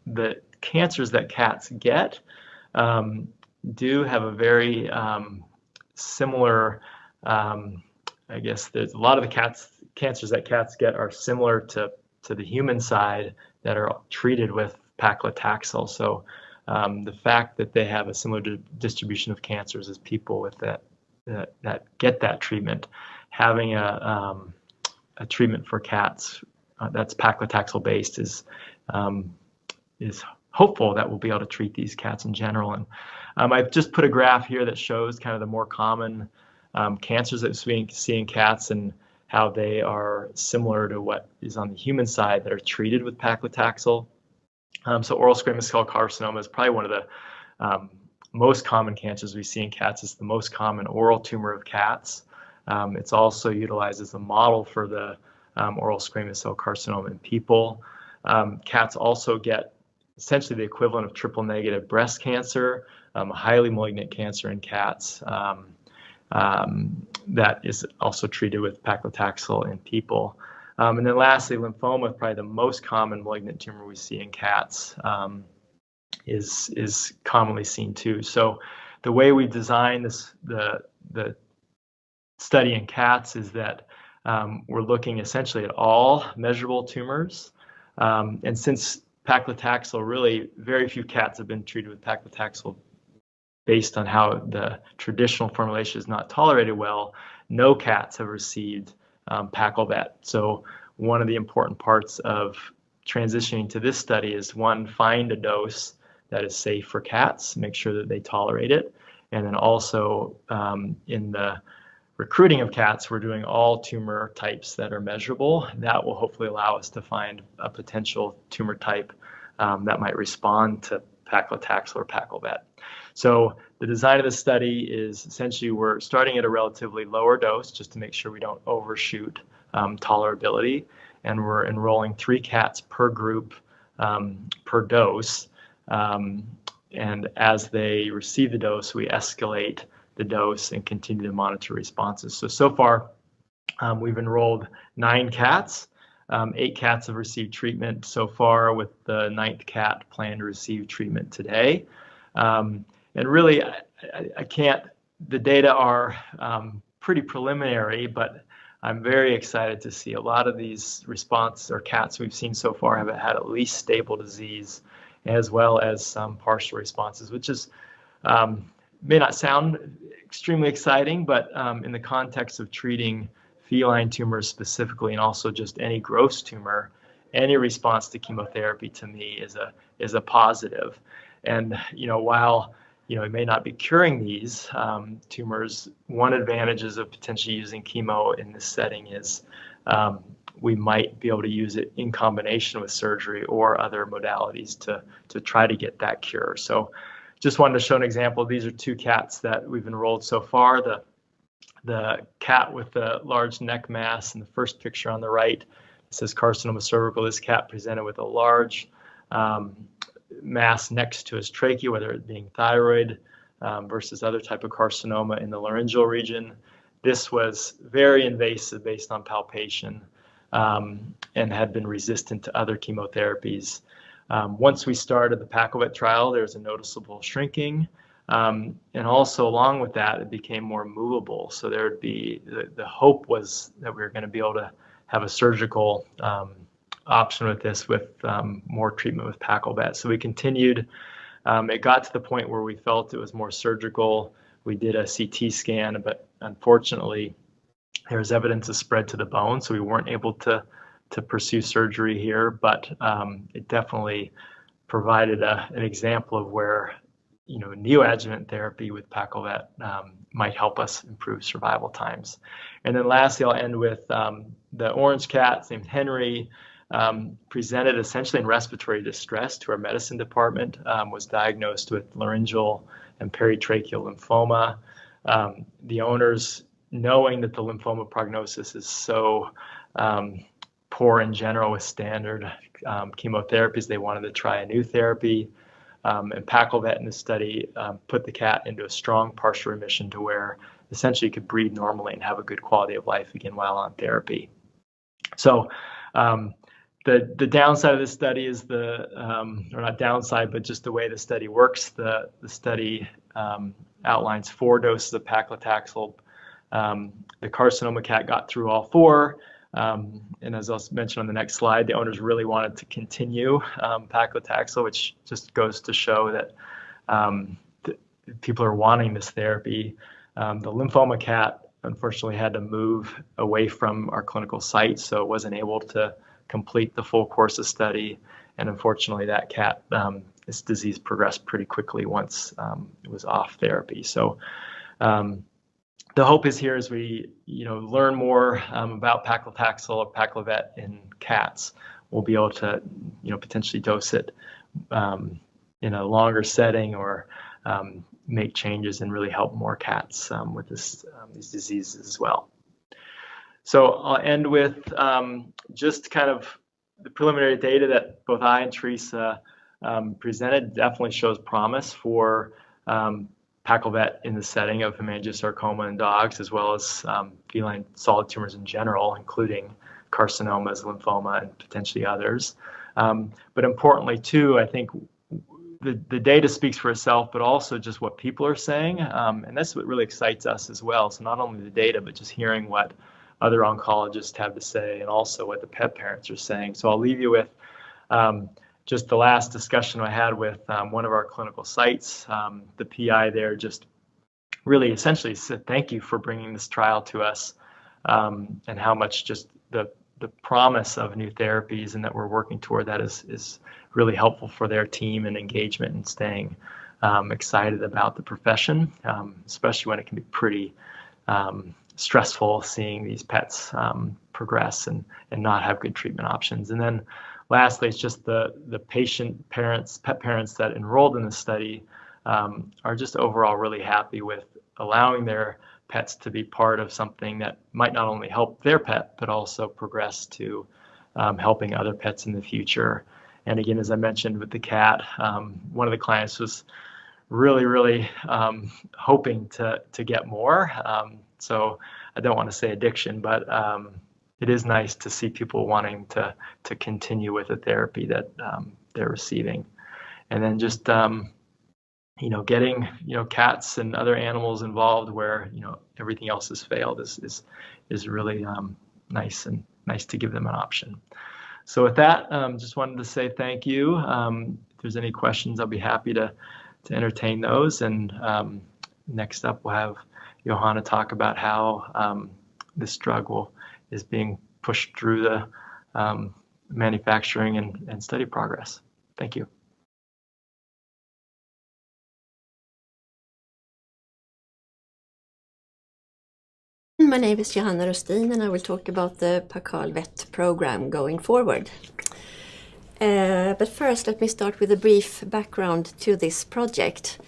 Speaker 6: the cancers that cats get do have a very similar, I guess there's a lot of the cancers that cats get are similar to the human side that are treated with paclitaxel. So the fact that they have a similar distribution of cancers as people with that get that treatment, having a treatment for cats that's paclitaxel based is hopeful that we'll be able to treat these cats in general. And I've just put a graph here that shows kind of the more common cancers that we see in cats and how they are similar to what is on the human side that are treated with paclitaxel. So oral squamous cell carcinoma is probably one of the most common cancers we see in cats. It's the most common oral tumor of cats. It's also utilized as a model for the oral squamous cell carcinoma in people. Cats also get essentially the equivalent of triple negative breast cancer, a highly malignant cancer in cats that is also treated with paclitaxel in people. And then lastly, lymphoma, probably the most common malignant tumor we see in cats, is commonly seen too. So the way we design the study in cats is that we're looking essentially at all measurable tumors. And since paclitaxel, really very few cats have been treated with paclitaxel based on how the traditional formulation is not tolerated well, no cats have received Paccal. So one of the important parts of transitioning to this study is, one, find a dose that is safe for cats, make sure that they tolerate it, and then also in the recruiting of cats, we're doing all tumor types that are measurable. That will hopefully allow us to find a potential tumor type that might respond to paclitaxel or Paccal. So the design of the study is essentially we're starting at a relatively lower dose just to make sure we don't overshoot tolerability, and we're enrolling 3 cats per group per dose. And as they receive the dose, we escalate the dose and continue to monitor responses. So far, we've enrolled 9 cats. 8 cats have received treatment so far, with the 9th cat planned to receive treatment today. And really, I can't, the data are pretty preliminary, but I'm very excited to see a lot of these responses or cats we've seen so far have had at least stable disease, as well as some partial responses, which is may not sound extremely exciting, but in the context of treating feline tumors specifically, and also just any gross tumor, any response to chemotherapy to me is a positive. And while it may not be curing these tumors, one advantage of potentially using chemo in this setting is we might be able to use it in combination with surgery or other modalities to try to get that cure. So just wanted to show an example. These are 2 cats that we've enrolled so far. The cat with the large neck mass in the first picture on the right, it says carcinoma cervical. This cat presented with a large mass next to his trachea, whether it being thyroid versus other type of carcinoma in the laryngeal region. This was very invasive based on palpation and had been resistant to other chemotherapies. Once we started the Paccal trial, there was a noticeable shrinking. And also along with that, it became more movable. So there would be, the hope was that we were going to be able to have a surgical option with this, with more treatment with Paccal. So we continued. It got to the point where we felt it was more surgical. We did a CT scan, but unfortunately, there was evidence of spread to the bone, so we weren't able to pursue surgery here. But it definitely provided an example of where neoadjuvant therapy with Paccal might help us improve survival times. And then lastly, I'll end with the orange cat named Henry. Presented essentially in respiratory distress to our medicine department, was diagnosed with laryngeal and peritracheal lymphoma. The owners, knowing that the lymphoma prognosis is so poor in general with standard chemotherapies, they wanted to try a new therapy. And Paccal in this study put the cat into a strong partial remission to where essentially it could breathe normally and have a good quality of life again while on therapy. So the downside of this study is or not downside, but just the way the study works. The study outlines 4 doses of paclitaxel. The carcinoma cat got through all 4. And as I'll mention on the next slide, the owners really wanted to continue paclitaxel, which just goes to show that people are wanting this therapy. The lymphoma cat, unfortunately, had to move away from our clinical site, so it wasn't able to complete the full course of study. And unfortunately, that cat, its disease progressed pretty quickly once it was off therapy. So the hope is here as we learn more about paclitaxel or Paccal in cats, we'll be able to potentially dose it in a longer setting or make changes and really help more cats with these diseases as well. So I'll end with just kind of the preliminary data that both I and Teresa presented. Definitely shows promise for Paccal in the setting of hemangiosarcoma in dogs, as well as feline solid tumors in general, including carcinomas, lymphoma, and potentially others. But importantly, too, I think the data speaks for itself, but also just what people are saying. And that's what really excites us as well. So not only the data, but just hearing what other oncologists have to say, and also what the pet parents are saying. So I'll leave you with just the last discussion I had with one of our clinical sites, the PI there just really essentially said thank you for bringing this trial to us, and how much just the promise of new therapies and that we're working toward that is really helpful for their team and engagement and staying excited about the profession, especially when it can be pretty stressful seeing these pets progress and not have good treatment options. And then lastly, it's just the pet parents that enrolled in the study are just overall really happy with allowing their pets to be part of something that might not only help their pet, but also progress to helping other pets in the future. And again, as I mentioned with the cat, one of the clients was really hoping to get more. So I don't want to say addiction, but it is nice to see people wanting to continue with the therapy that they're receiving. And then just getting cats and other animals involved where everything else has failed is really nice to give them an option. So with that, just wanted to say thank you. If there's any questions, I'll be happy to entertain those. And next up, we'll have Johanna talk about how this drug is being pushed through the manufacturing and study progress. Thank you.
Speaker 7: My name is Johanna Rostin, and I will talk about the Paccal Vet program going forward. But first, let me start with a brief background to this project.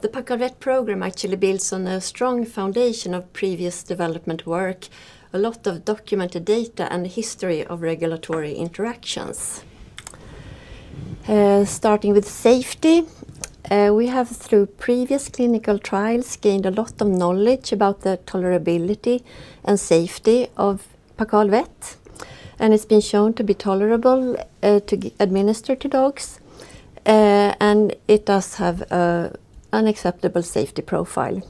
Speaker 7: The Paccal Vet program actually builds on a strong foundation of previous development work, a lot of documented data, and a history of regulatory interactions. Starting with safety, we have through previous clinical trials gained a lot of knowledge about the tolerability and safety of Paccal Vet, and it's been shown to be tolerable to administer to dogs, and it does have an acceptable safety profile.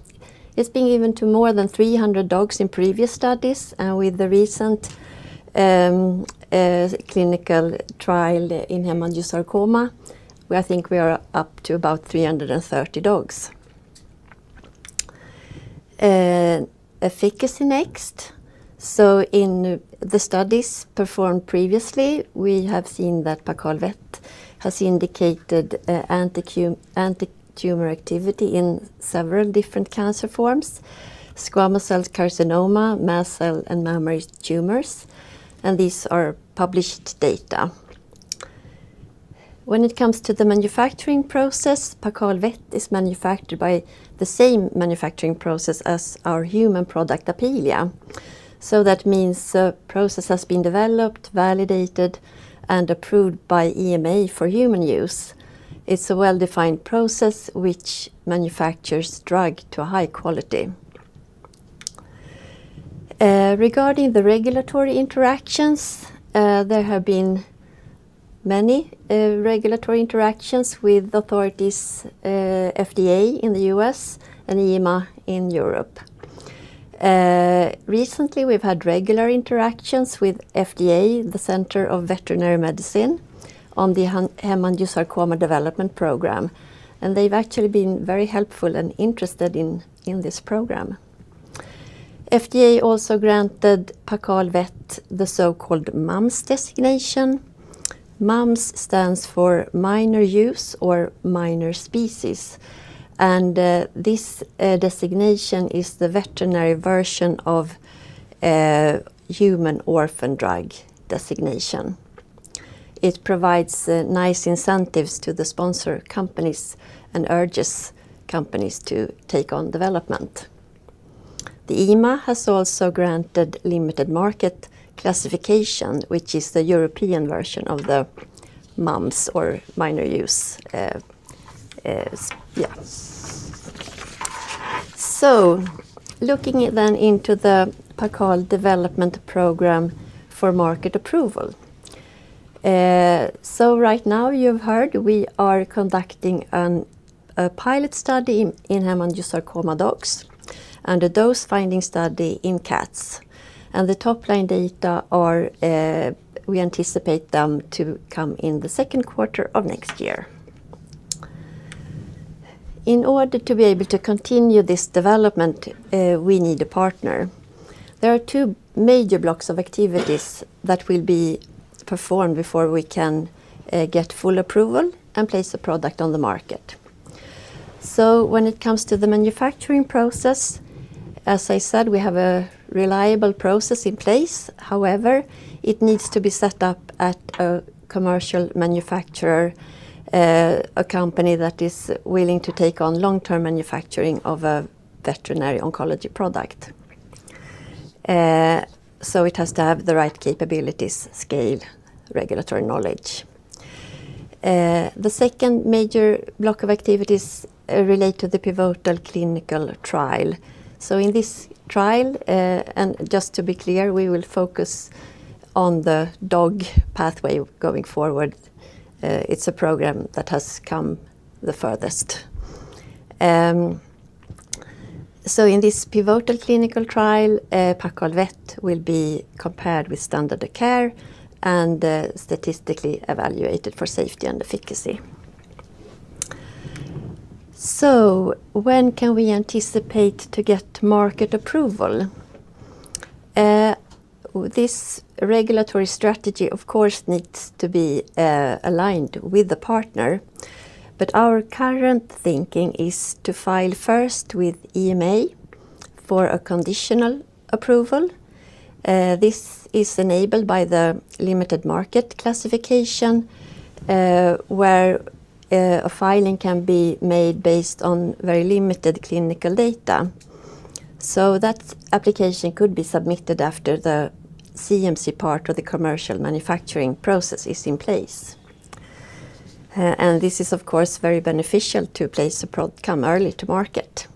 Speaker 7: It's been given to more than 300 dogs in previous studies, and with the recent clinical trial in hemangiosarcoma, I think we are up to about 330 dogs. Efficacy next. So in the studies performed previously, we have seen that Paccal Vet has indicated anti-tumor activity in several different cancer forms, squamous cell carcinoma, mast cell and mammary tumors, and these are published data. When it comes to the manufacturing process, Paccal Vet is manufactured by the same manufacturing process as our human product Apealea. So that means the process has been developed, validated, and approved by EMA for human use. It's a well-defined process which manufactures drug to a high quality. Regarding the regulatory interactions, there have been many regulatory interactions with authorities, FDA in the US and EMA in Europe. Recently we've had regular interactions with FDA, the Center of Veterinary Medicine, on the hemangiosarcoma development program, and they've actually been very helpful and interested in this program. FDA also granted Paccal Vet the so-called MUMS designation. MUMS stands for minor use or minor species, and this designation is the veterinary version of human orphan drug designation. It provides nice incentives to the sponsor companies and urges companies to take on development. The EMA has also granted limited market classification, which is the European version of the MUMS or minor use. So, looking then into the Paccal development program for market approval. So right now you've heard we are conducting a pilot study in hemangiosarcoma dogs and a dose-finding study in cats. And the top-line data are we anticipate them to come in the second quarter of next year. In order to be able to continue this development, we need a partner. There are two major blocks of activities that will be performed before we can get full approval and place a product on the market. So when it comes to the manufacturing process, as I said, we have a reliable process in place. However, it needs to be set up at a commercial manufacturer, a company that is willing to take on long-term manufacturing of a veterinary oncology product. So it has to have the right capabilities, scale, regulatory knowledge. The second major block of activities relate to the pivotal clinical trial. So in this trial, and just to be clear, we will focus on the dog pathway going forward. It's a program that has come the furthest. So in this pivotal clinical trial, Paccal Vet will be compared with standard of care and statistically evaluated for safety and efficacy. So when can we anticipate to get market approval? This regulatory strategy, of course, needs to be aligned with the partner. But our current thinking is to file first with EMA for a conditional approval. This is enabled by the limited market classification, where a filing can be made based on very limited clinical data. So that application could be submitted after the CMC part of the commercial manufacturing process is in place. And this is, of course, very beneficial to place a product come early to market.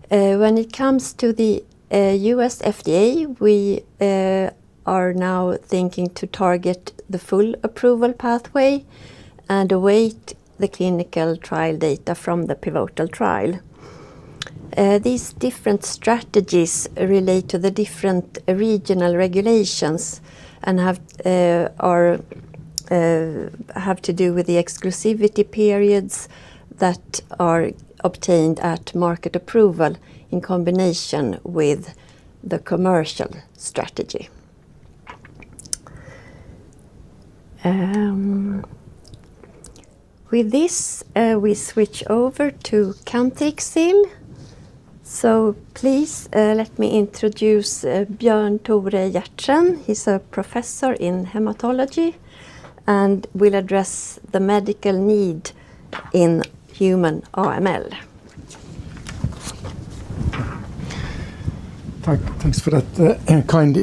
Speaker 7: When it comes to the US FDA, we are now thinking to target the full approval pathway and await the clinical trial data from the pivotal trial. These different strategies relate to the different regional regulations and have to do with the exclusivity periods that are obtained at market approval in combination with the commercial strategy. With this, we switch over to Cantrixil. So please let me introduce Björn Tore Hjertsen. He's a professor in hematology and will address the medical need in human AML.
Speaker 8: Thanks for that kind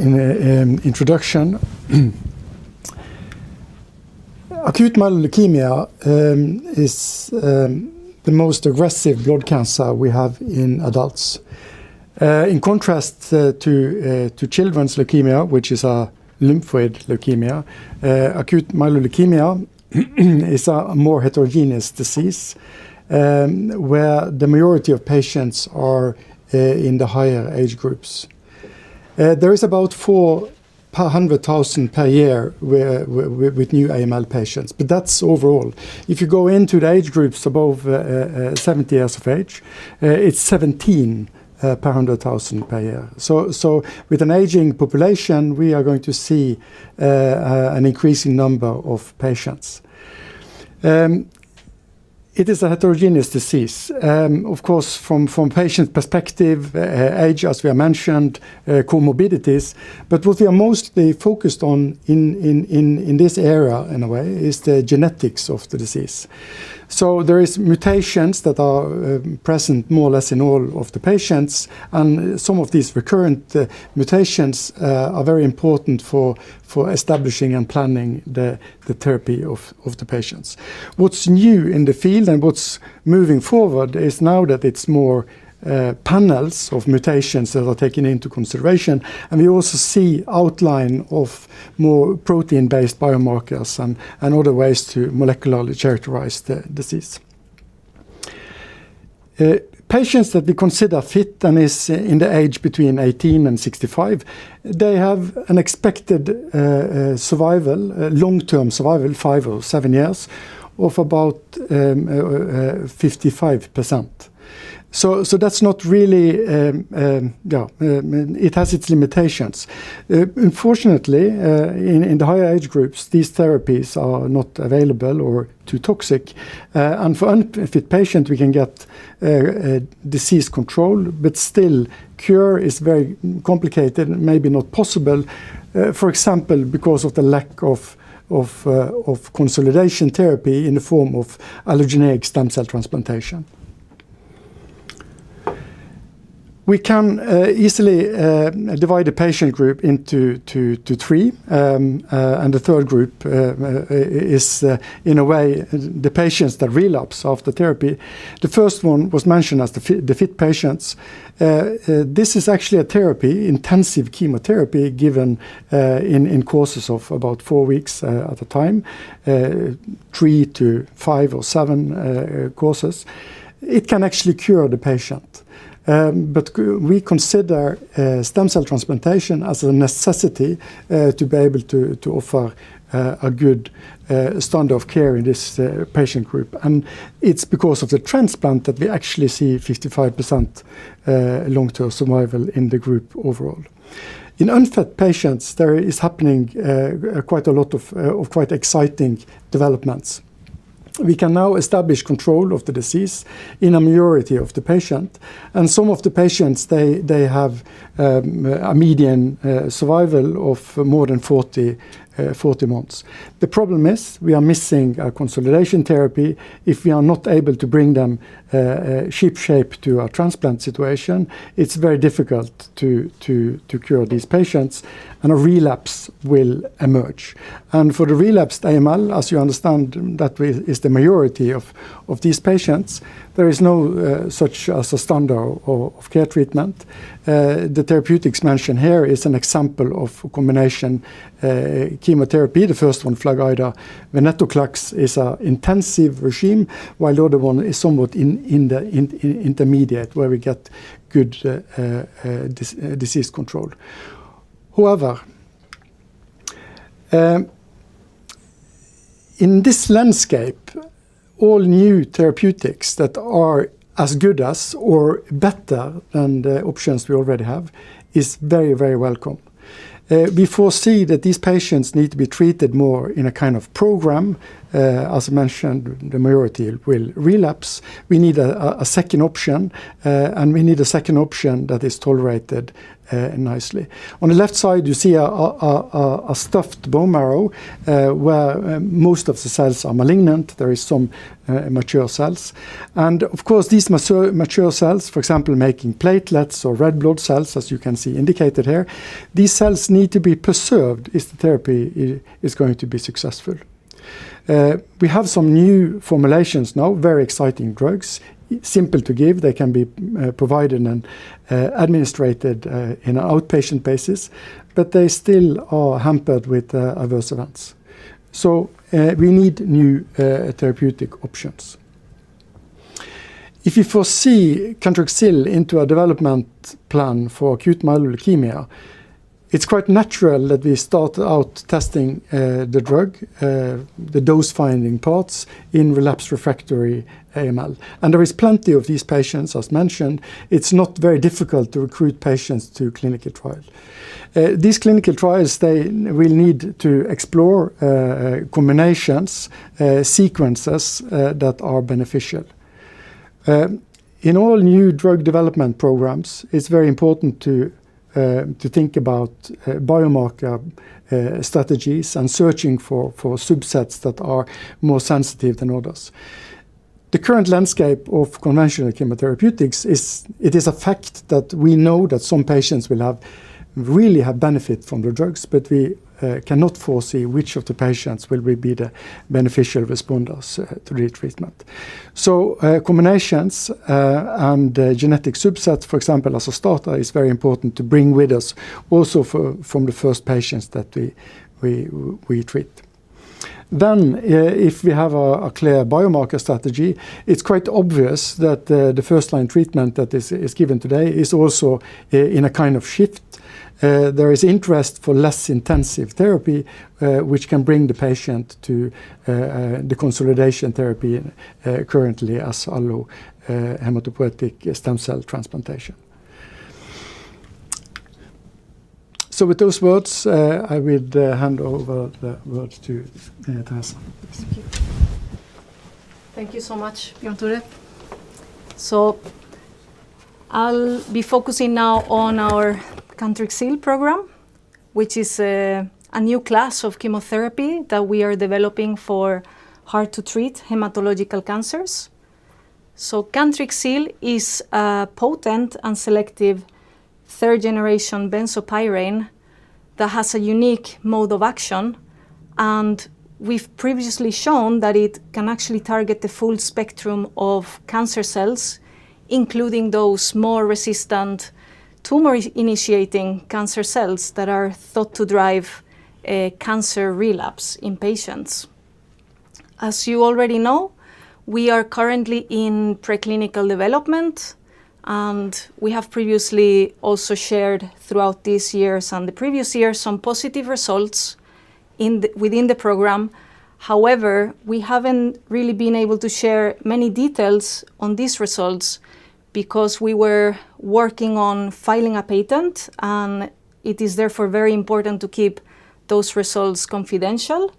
Speaker 8: introduction. Acute myeloid leukemia is the most aggressive blood cancer we have in adults. In contrast to children's leukemia, which is a lymphoid leukemia, acute myeloid leukemia is a more heterogeneous disease where the majority of patients are in the higher age groups. There is about 4 per 100,000 per year with new AML patients, but that's overall. If you go into the age groups above 70 years of age, it's 17 per 100,000 per year. So with an aging population, we are going to see an increasing number of patients. It is a heterogeneous disease. Of course, from patient perspective, age, as we have mentioned, comorbidities, but what we are mostly focused on in this area, in a way, is the genetics of the disease. So there is mutations that are present more or less in all of the patients, and some of these recurrent mutations are very important for establishing and planning the therapy of the patients. What's new in the field and what's moving forward is now that it's more panels of mutations that are taken into consideration, and we also see outline of more protein-based biomarkers and other ways to molecularly characterize the disease. Patients that we consider fit and is in the age between 18 and 65, they have an expected survival, long-term survival, 5 or 7 years, of about 55%. So that's not really, it has its limitations. Unfortunately, in the higher age groups, these therapies are not available or too toxic. And for unfit patients, we can get disease control, but still cure is very complicated, maybe not possible, for example, because of the lack of consolidation therapy in the form of allogeneic stem cell transplantation. We can easily divide the patient group into three, and the third group is, in a way, the patients that relapse after therapy. The first one was mentioned as the fit patients. This is actually a therapy, intensive chemotherapy, given in courses of about 4 weeks at a time, 3 to 5 or 7 courses. It can actually cure the patient. But we consider stem cell transplantation as a necessity to be able to offer a good standard of care in this patient group. And it's because of the transplant that we actually see 55% long-term survival in the group overall. In unfit patients, there is happening quite a lot of quite exciting developments. We can now establish control of the disease in a majority of the patient, and some of the patients they have a median survival of more than 40 months. The problem is we are missing a consolidation therapy. If we are not able to bring them ship-shape to a transplant situation, it's very difficult to cure these patients, and a relapse will emerge. And for the relapsed AML, as you understand, that is the majority of these patients, there is no such as a standard of care treatment. The therapeutics mentioned here is an example of combination chemotherapy. The first one, FLAG-IDA venetoclax, is an intensive regime, while the other one is somewhat in the intermediate, where we get good disease control. However, in this landscape, all new therapeutics that are as good as or better than the options we already have is very, very welcome. We foresee that these patients need to be treated more in a kind of program. As I mentioned, the majority will relapse. We need a second option, and we need a second option that is tolerated nicely. On the left side, you see a stuffed bone marrow where most of the cells are malignant. There is some mature cells. And of course, these mature cells, for example, making platelets or red blood cells, as you can see indicated here, these cells need to be preserved if the therapy is going to be successful. We have some new formulations now, very exciting drugs, simple to give. They can be provided and administered in an outpatient basis, but they still are hampered with adverse events. So we need new therapeutic options. If you foresee Cantrixil into a development plan for acute myeloid leukemia, it's quite natural that we start out testing the drug, the dose-finding parts, in relapsed refractory AML. And there is plenty of these patients, as mentioned. It's not very difficult to recruit patients to clinical trials. These clinical trials, they will need to explore combinations, sequences that are beneficial. In all new drug development programs, it's very important to think about biomarker strategies and searching for subsets that are more sensitive than others. The current landscape of conventional chemotherapeutics is a fact that we know that some patients will really have benefit from the drugs, but we cannot foresee which of the patients will be the beneficial responders to the treatment. So combinations and genetic subsets, for example, as a starter, is very important to bring with us also from the first patients that we treat. Then, if we have a clear biomarker strategy, it's quite obvious that the first-line treatment that is given today is also in a kind of shift. There is interest for less intensive therapy, which can bring the patient to the consolidation therapy currently as allo hematopoietic stem cell transplantation. So with those words, I would hand over the words to Teresa.
Speaker 5: Thank you. Thank you so much, Björn Tore. So I'll be focusing now on our Cantrixil program, which is a new class of chemotherapy that we are developing for hard-to-treat hematological cancers. So Cantrixil is a potent and selective third-generation benzopyrene that has a unique mode of action, and we've previously shown that it can actually target the full spectrum of cancer cells, including those more resistant tumor-initiating cancer cells that are thought to drive cancer relapse in patients. As you already know, we are currently in preclinical development, and we have previously also shared throughout these years and the previous years some positive results within the program. However, we haven't really been able to share many details on these results because we were working on filing a patent, and it is therefore very important to keep those results confidential.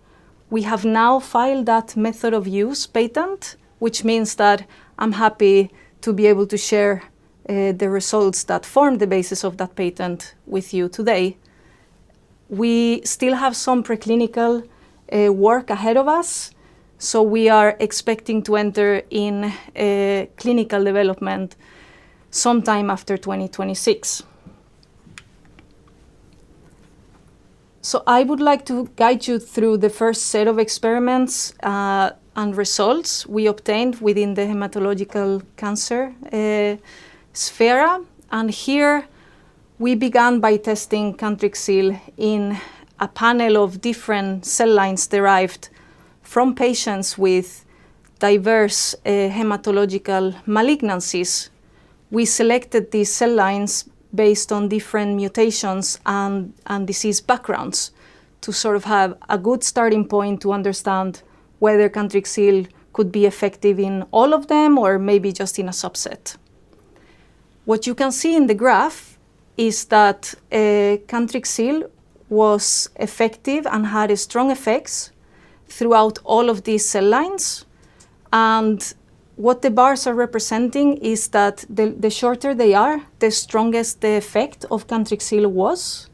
Speaker 5: We have now filed that method of use patent, which means that I'm happy to be able to share the results that form the basis of that patent with you today. We still have some preclinical work ahead of us, so we are expecting to enter in clinical development sometime after 2026. So I would like to guide you through the first set of experiments and results we obtained within the hematological cancer sphere. And here we began by testing Cantrixil in a panel of different cell lines derived from patients with diverse hematological malignancies. We selected these cell lines based on different mutations and disease backgrounds to sort of have a good starting point to understand whether Cantrixil could be effective in all of them or maybe just in a subset. What you can see in the graph is that Cantrixil was effective and had strong effects throughout all of these cell lines. And what the bars are representing is that the shorter they are, the strongest the effect of Cantrixil was.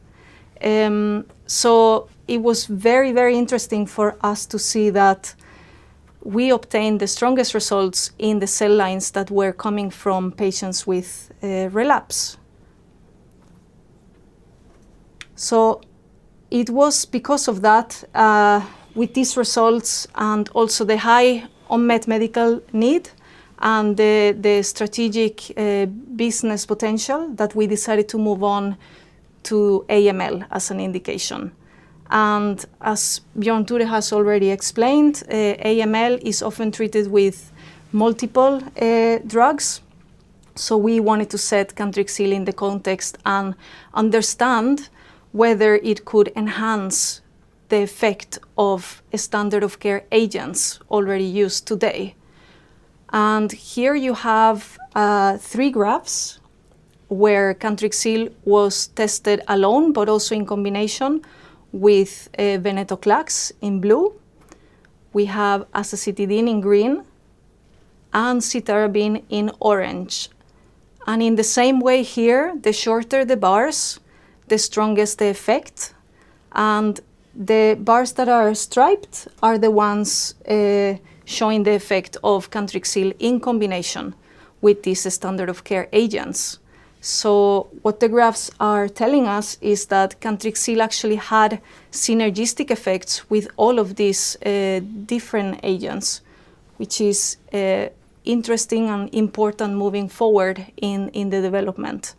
Speaker 5: So it was very, very interesting for us to see that we obtained the strongest results in the cell lines that were coming from patients with relapse. So it was because of that, with these results and also the high unmet medical need and the strategic business potential, that we decided to move on to AML as an indication. And as Björn Tore has already explained, AML is often treated with multiple drugs. So we wanted to set Cantrixil in the context and understand whether it could enhance the effect of standard of care agents already used today. And here you have 3 graphs where Cantrixil was tested alone, but also in combination with venetoclax in blue. We have azacitidine in green and cytarabine in orange. And in the same way here, the shorter the bars, the strongest the effect. And the bars that are striped are the ones showing the effect of Cantrixil in combination with these standard of care agents. So what the graphs are telling us is that Cantrixil actually had synergistic effects with all of these different agents, which is interesting and important moving forward in the development.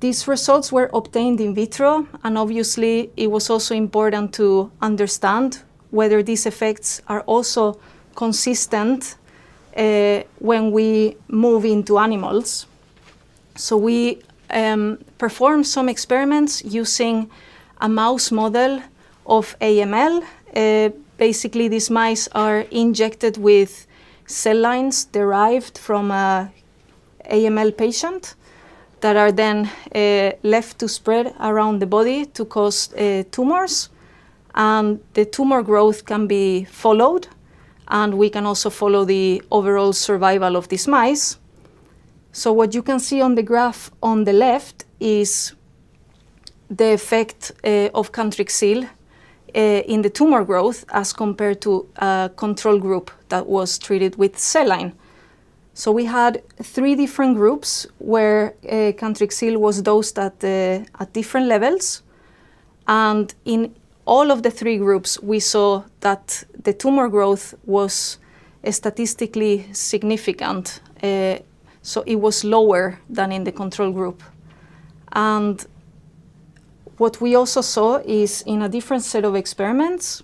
Speaker 5: These results were obtained in vitro, and obviously it was also important to understand whether these effects are also consistent when we move into animals. So we performed some experiments using a mouse model of AML. Basically, these mice are injected with cell lines derived from a AML patient that are then left to spread around the body to cause tumors. And the tumor growth can be followed, and we can also follow the overall survival of these mice. So what you can see on the graph on the left is the effect of Cantrixil in the tumor growth as compared to a control group that was treated with saline. So we had 3 different groups where Cantrixil was dosed at different levels. And in all of the 3 groups, we saw that the tumor growth was statistically significant. So it was lower than in the control group. And what we also saw is in a different set of experiments,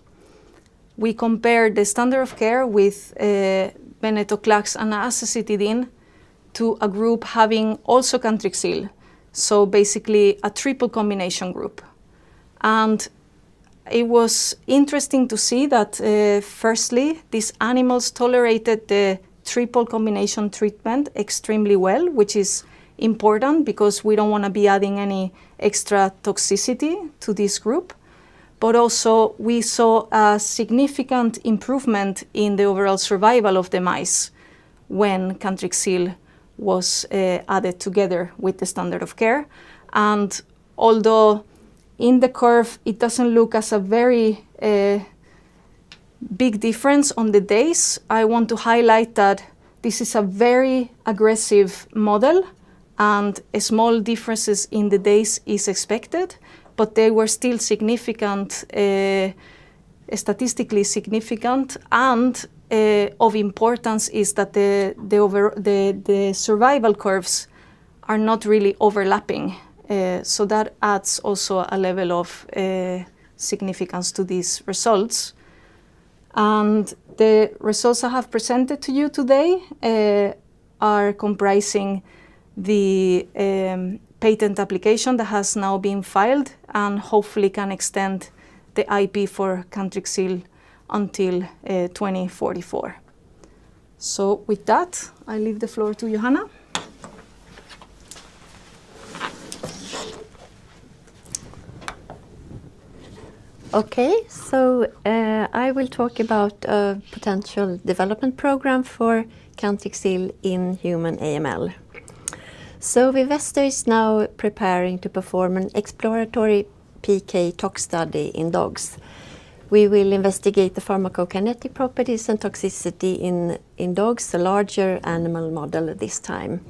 Speaker 5: we compared the standard of care with venetoclax and azacitidine to a group having also Cantrixil. So basically a triple combination group. And it was interesting to see that firstly, these animals tolerated the triple combination treatment extremely well, which is important because we don't want to be adding any extra toxicity to this group. But also we saw a significant improvement in the overall survival of the mice when Cantrixil was added together with the standard of care. And although in the curve it doesn't look as a very big difference on the days, I want to highlight that this is a very aggressive model and small differences in the days is expected, but they were still significant, statistically significant, and of importance is that the survival curves are not really overlapping. So that adds also a level of significance to these results. And the results I have presented to you today are comprising the patent application that has now been filed and hopefully can extend the IP for Cantrixil until 2044. So with that, I leave the floor to Johanna.
Speaker 7: Okay, so I will talk about a potential development program for Cantrixil in human AML. So Vivesto is now preparing to perform an exploratory PK tox study in dogs. We will investigate the pharmacokinetic properties and toxicity in dogs, a larger animal model this time.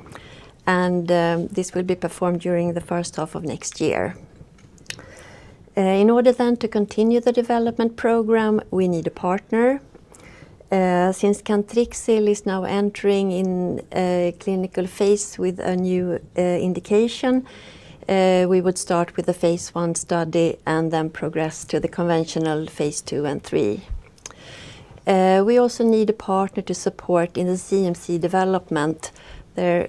Speaker 7: And this will be performed during the first half of next year. In order then to continue the development program, we need a partner. Since Cantrixil is now entering in a clinical phase with a new indication, we would start with the phase 1 study and then progress to the conventional phase 2 and 3. We also need a partner to support in the CMC development. There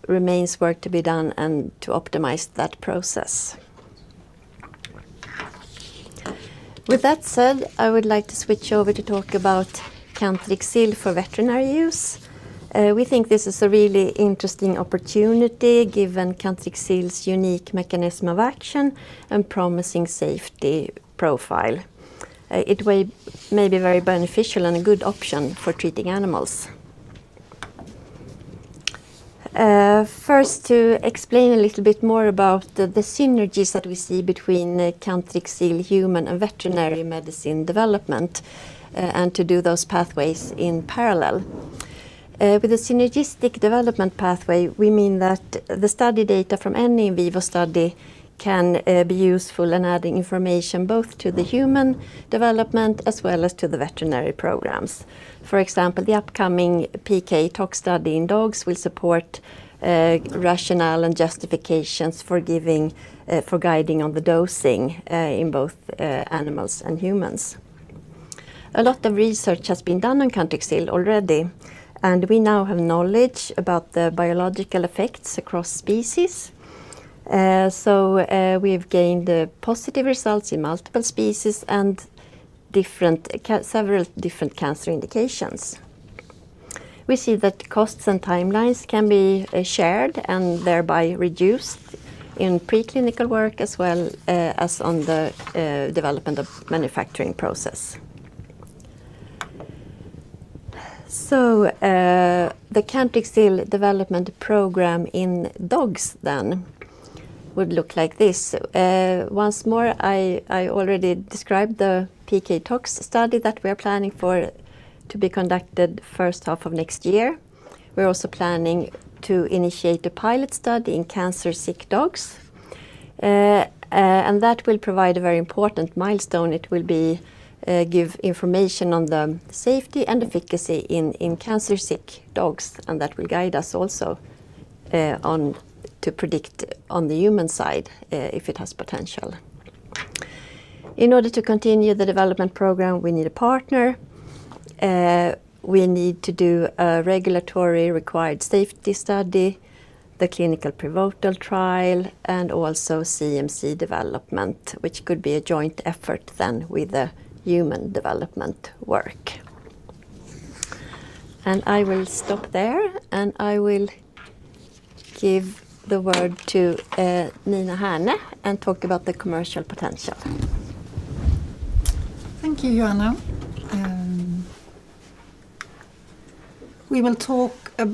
Speaker 7: remains work to be done and to optimize that process. With that said, I would like to switch over to talk about Cantrixil for veterinary use. We think this is a really interesting opportunity given Cantrixil's unique mechanism of action and promising safety profile. It may be very beneficial and a good option for treating animals. First, to explain a little bit more about the synergies that we see between Cantrixil human and veterinary medicine development and to do those pathways in parallel. With a synergistic development pathway, we mean that the study data from any in vivo study can be useful in adding information both to the human development as well as to the veterinary programs. For example, the upcoming PK tox study in dogs will support rationale and justifications for giving, for guiding on the dosing in both animals and humans. A lot of research has been done on Cantrixil already, and we now have knowledge about the biological effects across species. We've gained positive results in multiple species and several different cancer indications. We see that costs and timelines can be shared and thereby reduced in preclinical work as well as on the development of manufacturing process. So the Cantrixil development program in dogs then would look like this. Once more, I already described the PK tox study that we are planning for to be conducted first half of next year. We're also planning to initiate a pilot study in cancer-sick dogs. And that will provide a very important milestone. It will be give information on the safety and efficacy in cancer-sick dogs, and that will guide us also to predict on the human side if it has potential. In order to continue the development program, we need a partner. We need to do a regulatory required safety study, the clinical pivotal trial, and also CMC development, which could be a joint effort then with the human development work. And I will stop there, and I will give the word to Nina Herne and talk about the commercial potential.
Speaker 9: Thank you, Joanna.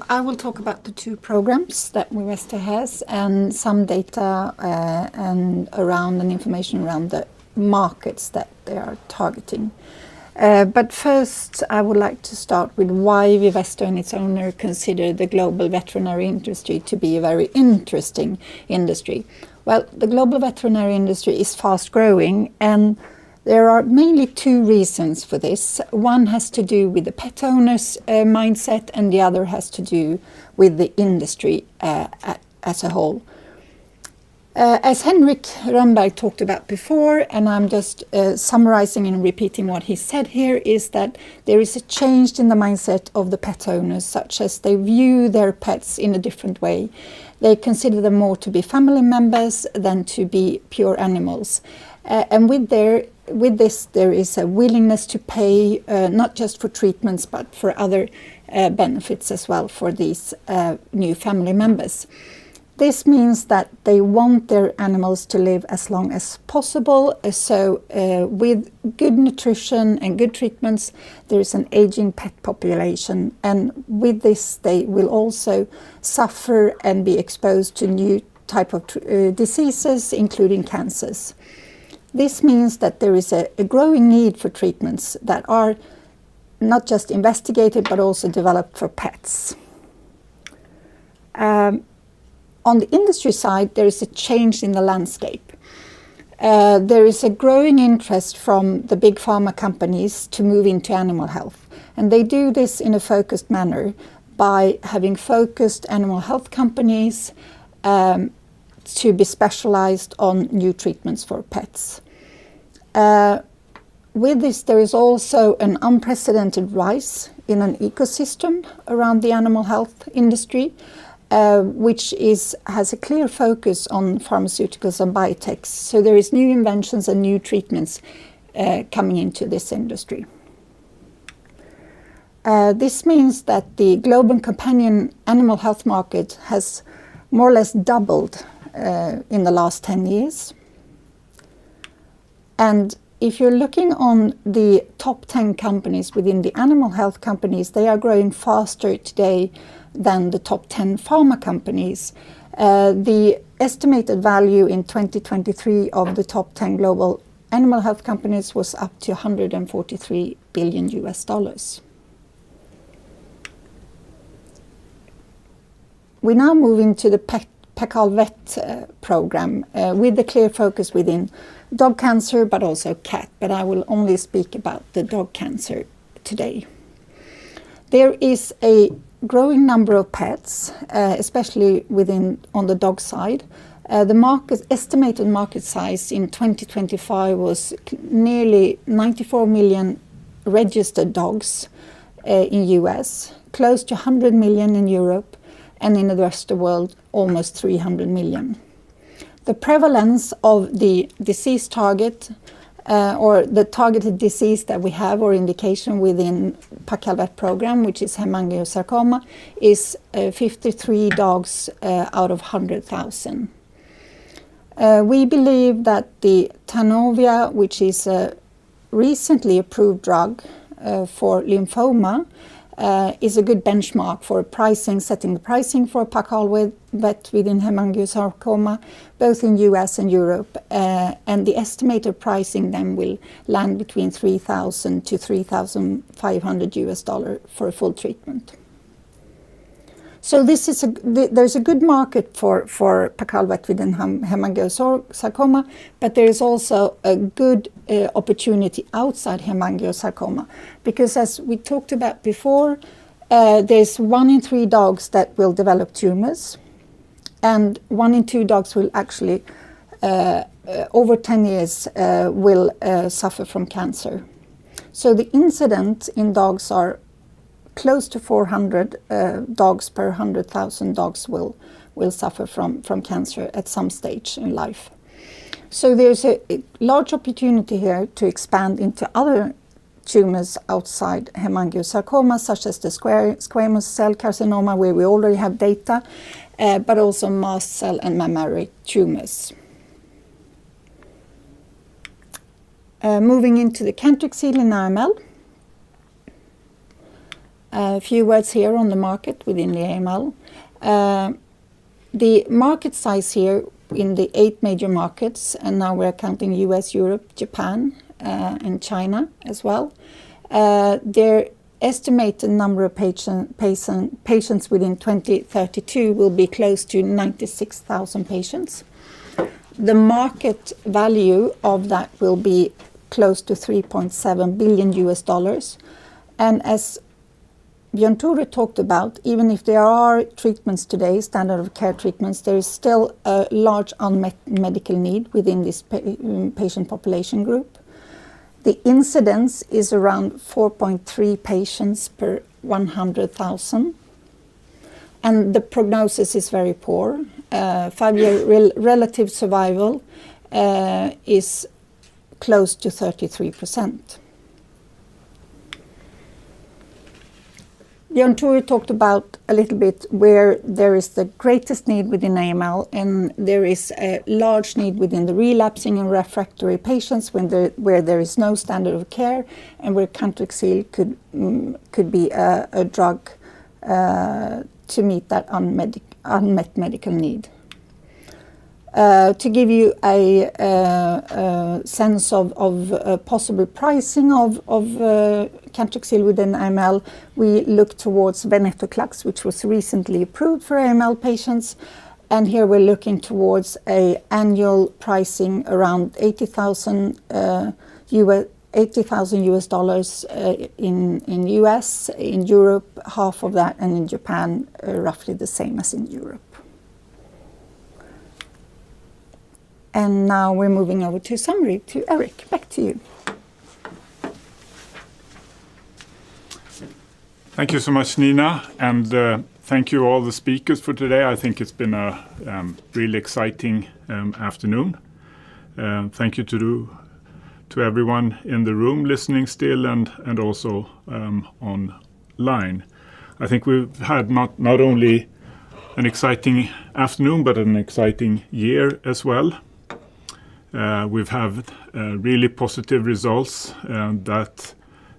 Speaker 9: I will talk about the two programs that Vivesto has and some data and information around the markets that they are targeting. But first, I would like to start with why Vivesto and its owner consider the global veterinary industry to be a very interesting industry. Well, the global veterinary industry is fast growing, and there are mainly two reasons for this. One has to do with the pet owner's mindset, and the other has to do with the industry as a whole. As Henrik Rönnberg talked about before, and I'm just summarizing and repeating what he said here, is that there is a change in the mindset of the pet owners, such as they view their pets in a different way. They consider them more to be family members than to be pure animals. And with this, there is a willingness to pay not just for treatments, but for other benefits as well for these new family members. This means that they want their animals to live as long as possible. So with good nutrition and good treatments, there is an aging pet population. And with this, they will also suffer and be exposed to new type of diseases, including cancers. This means that there is a growing need for treatments that are not just investigated, but also developed for pets. On the industry side, there is a change in the landscape. There is a growing interest from the big pharma companies to move into animal health. And they do this in a focused manner by having focused animal health companies to be specialized on new treatments for pets. With this, there is also an unprecedented rise in an ecosystem around the animal health industry, which has a clear focus on pharmaceuticals and biotechs. So there is new inventions and new treatments coming into this industry. This means that the global companion animal health market has more or less doubled in the last 10 years. And if you're looking on the top 10 companies within the animal health companies, they are growing faster today than the top 10 pharma companies. The estimated value in 2023 of the top 10 global animal health companies was up to $143 billion US. We now move into the Paccal Vet program with a clear focus within dog cancer, but also cat. But I will only speak about the dog cancer today. There is a growing number of pets, especially on the dog side. The estimated market size in 2025 was nearly 94 million registered dogs in US, close to 100 million in Europe, and in the rest of the world, almost 300 million. The prevalence of the disease target or the targeted disease that we have or indication within Paccal Vet program, which is hemangiosarcoma, is 53 dogs out of 100,000. We believe that the Tanovia, which is a recently approved drug for lymphoma, is a good benchmark for setting the pricing for Paccal Vet within hemangiosarcoma, both in US and Europe. And the estimated pricing then will land between $3,000 to $3,500 for a full treatment. So there's a good market for Paccal Vet within hemangiosarcoma, but there is also a good opportunity outside hemangiosarcoma, because as we talked about before, there's 1 in 3 dogs that will develop tumors, and 1 in 2 dogs will actually, over 10 years, will suffer from cancer. So the incidence in dogs are close to 400 dogs per 100,000 dogs will suffer from cancer at some stage in life. So there's a large opportunity here to expand into other tumors outside hemangiosarcoma, such as the squamous cell carcinoma, where we already have data, but also mast cell and mammary tumors. Moving into the Cantrixil in AML. A few words here on the market within the AML. The market size here in the 8 major markets, and now we're counting US, Europe, Japan, and China as well. Their estimated number of patients within 2032 will be close to 96,000 patients. The market value of that will be close to $3.7 billion US. And as Björn Tore talked about, even if there are treatments today, standard of care treatments, there is still a large unmet medical need within this patient population group. The incidence is around 4.3 patients per 100,000. And the prognosis is very poor. 5-year relative survival is close to 33%. Björn Tore talked about a little bit where there is the greatest need within AML, and there is a large need within the relapsing and refractory patients where there is no standard of care, and where Cantrixil could be a drug to meet that unmet medical need. To give you a sense of possible pricing of Cantrixil within AML, we look towards venetoclax, which was recently approved for AML patients, and here we're looking towards an annual pricing around $80,000 US in US, in Europe half of that, and in Japan roughly the same as in Europe. And now we're moving over to summary to Eric. Back to you.
Speaker 3: Thank you so much, Nina, and thank you all the speakers for today. I think it's been a really exciting afternoon. Thank you to everyone in the room listening still, and also online. I think we've had not only an exciting afternoon, but an exciting year as well. We've had really positive results that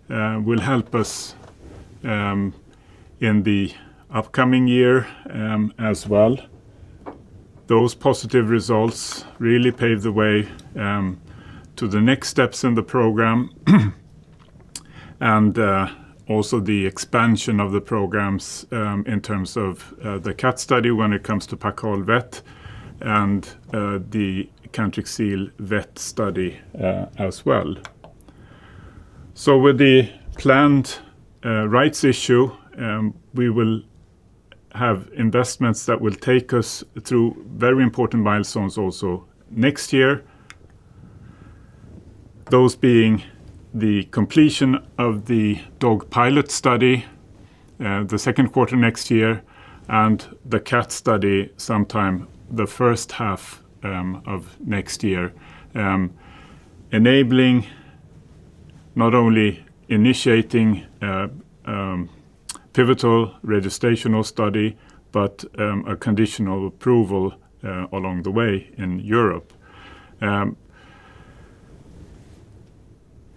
Speaker 3: will help us in the upcoming year as well. Those positive results really pave the way to the next steps in the program and also the expansion of the programs in terms of the CAT study when it comes to Paccal Vet, and the Cantrixil Vet study as well. So with the planned rights issue, we will have investments that will take us through very important milestones also next year. Those being the completion of the dog pilot study, the second quarter next year, and the cat study sometime the first half of next year, enabling not only initiating pivotal registrational study, but a conditional approval along the way in Europe.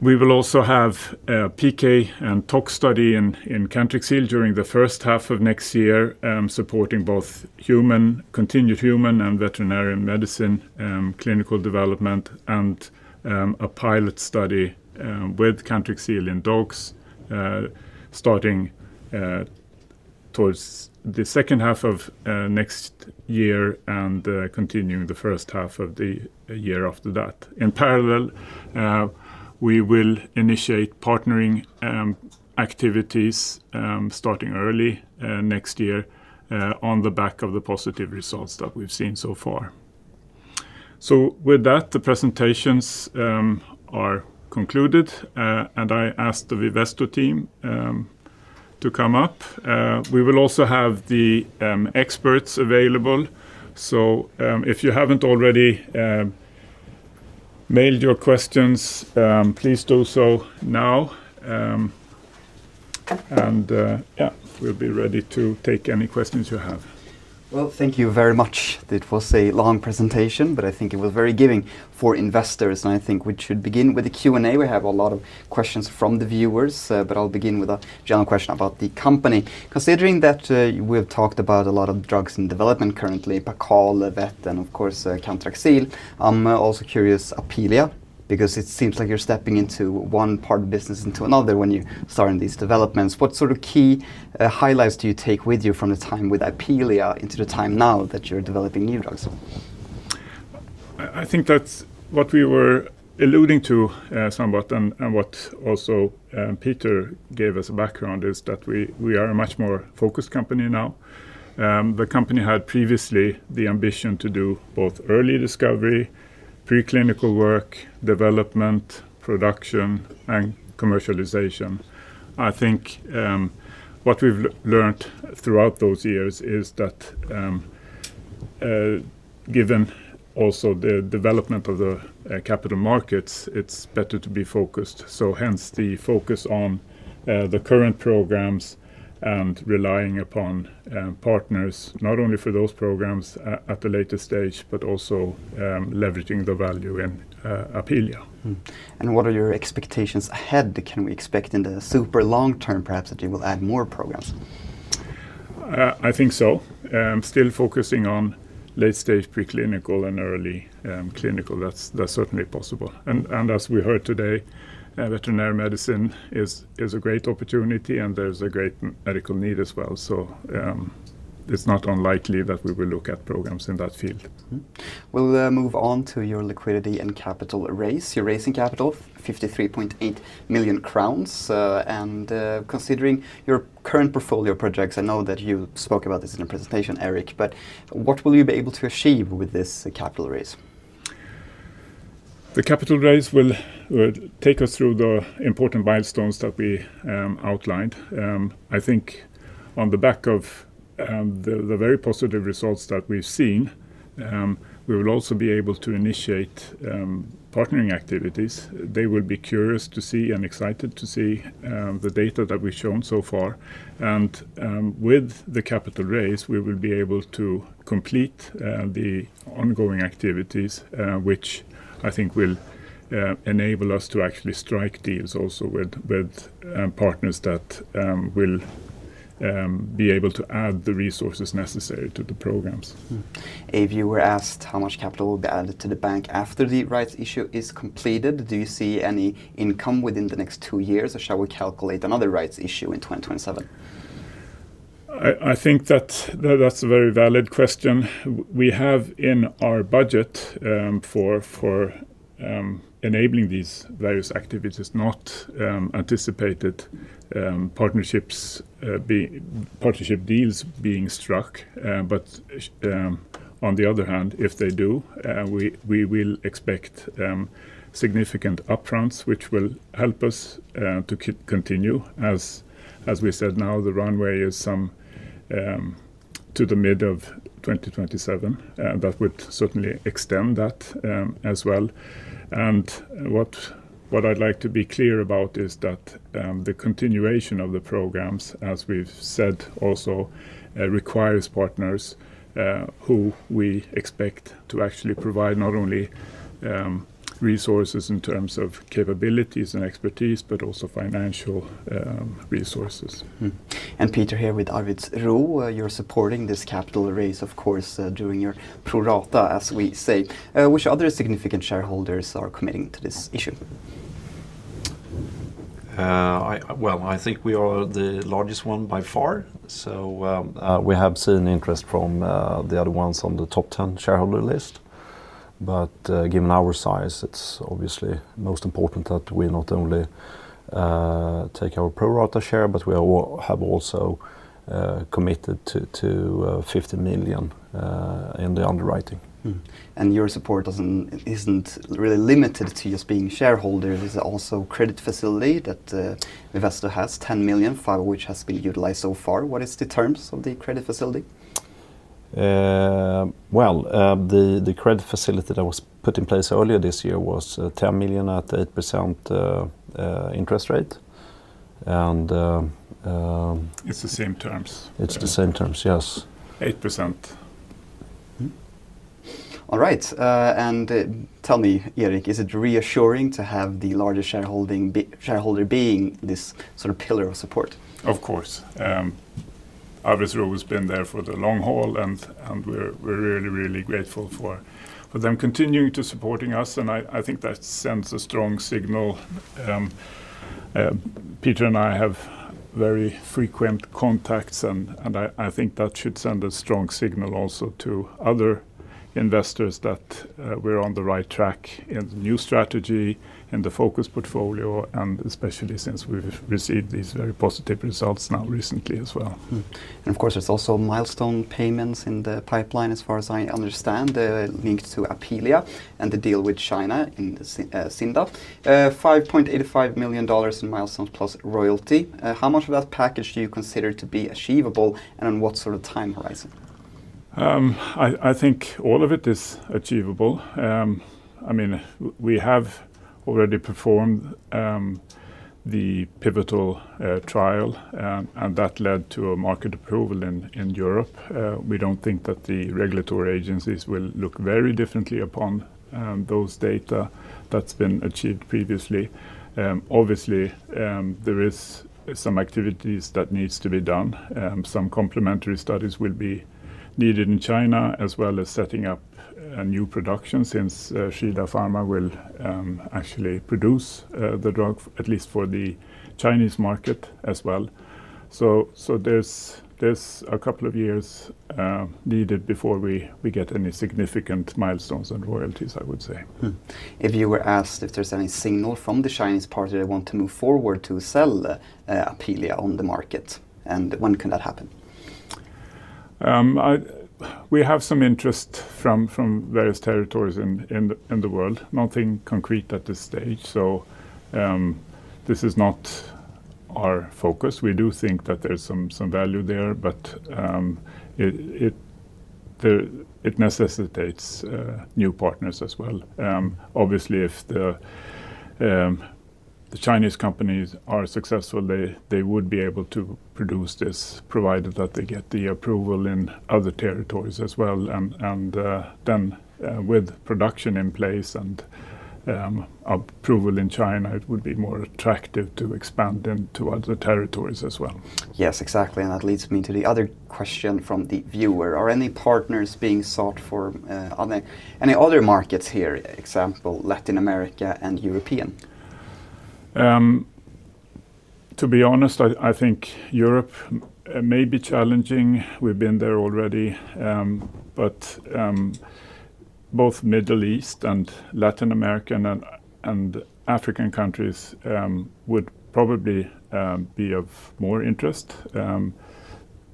Speaker 3: We will also have a PK and tox study in Cantrixil during the first half of next year, supporting both continued human and veterinary medicine clinical development, and a pilot study with Cantrixil in dogs, starting towards the second half of next year and continuing the first half of the year after that. In parallel, we will initiate partnering activities starting early next year on the back of the positive results that we've seen so far. So with that, the presentations are concluded, and I asked the Vivesto team to come up. We will also have the experts available. So if you haven't already mailed your questions, please do so now. We'll be ready to take any questions you have.
Speaker 1: Well, thank you very much. It was a long presentation, but I think it was very giving for investors. And I think we should begin with the Q&A. We have a lot of questions from the viewers, but I'll begin with a general question about the company. Considering that we've talked about a lot of drugs in development currently, Paccal, Vet, and of course Cantrixil, I'm also curious, Apealea, because it seems like you're stepping into one part of business into another when you start in these developments. What sort of key highlights do you take with you from the time with Apealea into the time now that you're developing new drugs?
Speaker 3: I think that's what we were alluding to somewhat, and what also Peter gave us a background is that we are a much more focused company now. The company had previously the ambition to do both early discovery, preclinical work, development, production, and commercialization. I think what we've learned throughout those years is that given also the development of the capital markets, it's better to be focused. So hence the focus on the current programs and relying upon partners, not only for those programs at the later stage, but also leveraging the value in Apealea.
Speaker 1: And what are your expectations ahead? Can we expect in the super long term perhaps that you will add more programs?
Speaker 3: I think so. Still focusing on late stage preclinical and early clinical, that's certainly possible. And as we heard today, veterinary medicine is a great opportunity, and there's a great medical need as well. So it's not unlikely that we will look at programs in that field.
Speaker 1: We'll move on to your liquidity and capital raise. You're raising capital, 53.8 million crowns. And considering your current portfolio projects, I know that you spoke about this in a presentation, Eric, but what will you be able to achieve with this capital raise?
Speaker 3: The capital raise will take us through the important milestones that we outlined. I think on the back of the very positive results that we've seen, we will also be able to initiate partnering activities. They will be curious to see and excited to see the data that we've shown so far. And with the capital raise, we will be able to complete the ongoing activities, which I think will enable us to actually strike deals also with partners that will be able to add the resources necessary to the programs.
Speaker 1: A viewer asked how much capital will be added to the bank after the rights issue is completed. Do you see any income within the next 2 years, or shall we calculate another rights issue in 2027?
Speaker 3: I think that's a very valid question. We have in our budget for enabling these various activities, not anticipated partnership deals being struck, but on the other hand, if they do, we will expect significant upfronts, which will help us to continue. As we said, now the runway is some to the mid of 2027. That would certainly extend that as well. And what I'd like to be clear about is that the continuation of the programs, as we've said, also requires partners who we expect to actually provide not only resources in terms of capabilities and expertise, but also financial resources.
Speaker 1: And Peter, here with Vivesto, you're supporting this capital raise, of course, during your pro rata, as we say. Which other significant shareholders are committing to this issue?
Speaker 2: I think we are the largest one by far. So we have seen interest from the other ones on the top 10 shareholder list. But given our size, it's obviously most important that we not only take our pro rata share, but we have also committed to 50 million in the underwriting.
Speaker 1: And your support isn't really limited to just being shareholders. There's also credit facility that Vivesto has, 10 million, 5 of which has been utilized so far. What is the terms of the credit facility?
Speaker 2: The credit facility that was put in place earlier this year was 10 million at 8% interest rate. And
Speaker 3: it's the same terms.
Speaker 2: It's the same terms, yes.
Speaker 3: 8%.
Speaker 1: All right, and tell me, Erik, is it reassuring to have the largest shareholder being this sort of pillar of support?
Speaker 3: Of course. Vivesto has been there for the long haul, and we're really, really grateful for them continuing to supporting us, and I think that sends a strong signal. Peter and I have very frequent contacts, and I think that should send a strong signal also to other investors that we're on the right track in the new strategy, in the focus portfolio, and especially since we've received these very positive results now recently as well.
Speaker 1: And of course, there's also milestone payments in the pipeline, as far as I understand, linked to Apealea and the deal with China in the Cinda. $5.85 million in milestones plus royalty. How much of that package do you consider to be achievable, and on what sort of time horizon?
Speaker 3: I think all of it is achievable. I mean, we have already performed the pivotal trial, and that led to a market approval in Europe. We don't think that the regulatory agencies will look very differently upon those data that's been achieved previously. Obviously, there is some activities that needs to be done. Some complementary studies will be needed in China, as well as setting up a new production, since Shida Pharma will actually produce the drug, at least for the Chinese market as well. So there's a couple of years needed before we get any significant milestones and royalties, I would say.
Speaker 1: If you were asked if there's any signal from the Chinese party that want to move forward to sell Apealea on the market, and when can that happen?
Speaker 3: We have some interest from various territories in the world. Nothing concrete at this stage, so this is not our focus. We do think that there's some value there, but it necessitates new partners as well. Obviously, if the Chinese companies are successful, they would be able to produce this, provided that they get the approval in other territories as well, and then with production in place and approval in China, it would be more attractive to expand into other territories as well.
Speaker 1: Yes, exactly, and that leads me to the other question from the viewer. Are any partners being sought for any other markets here, example Latin America and European?
Speaker 3: To be honest, I think Europe may be challenging. We've been there already, but both Middle East and Latin American and African countries would probably be of more interest.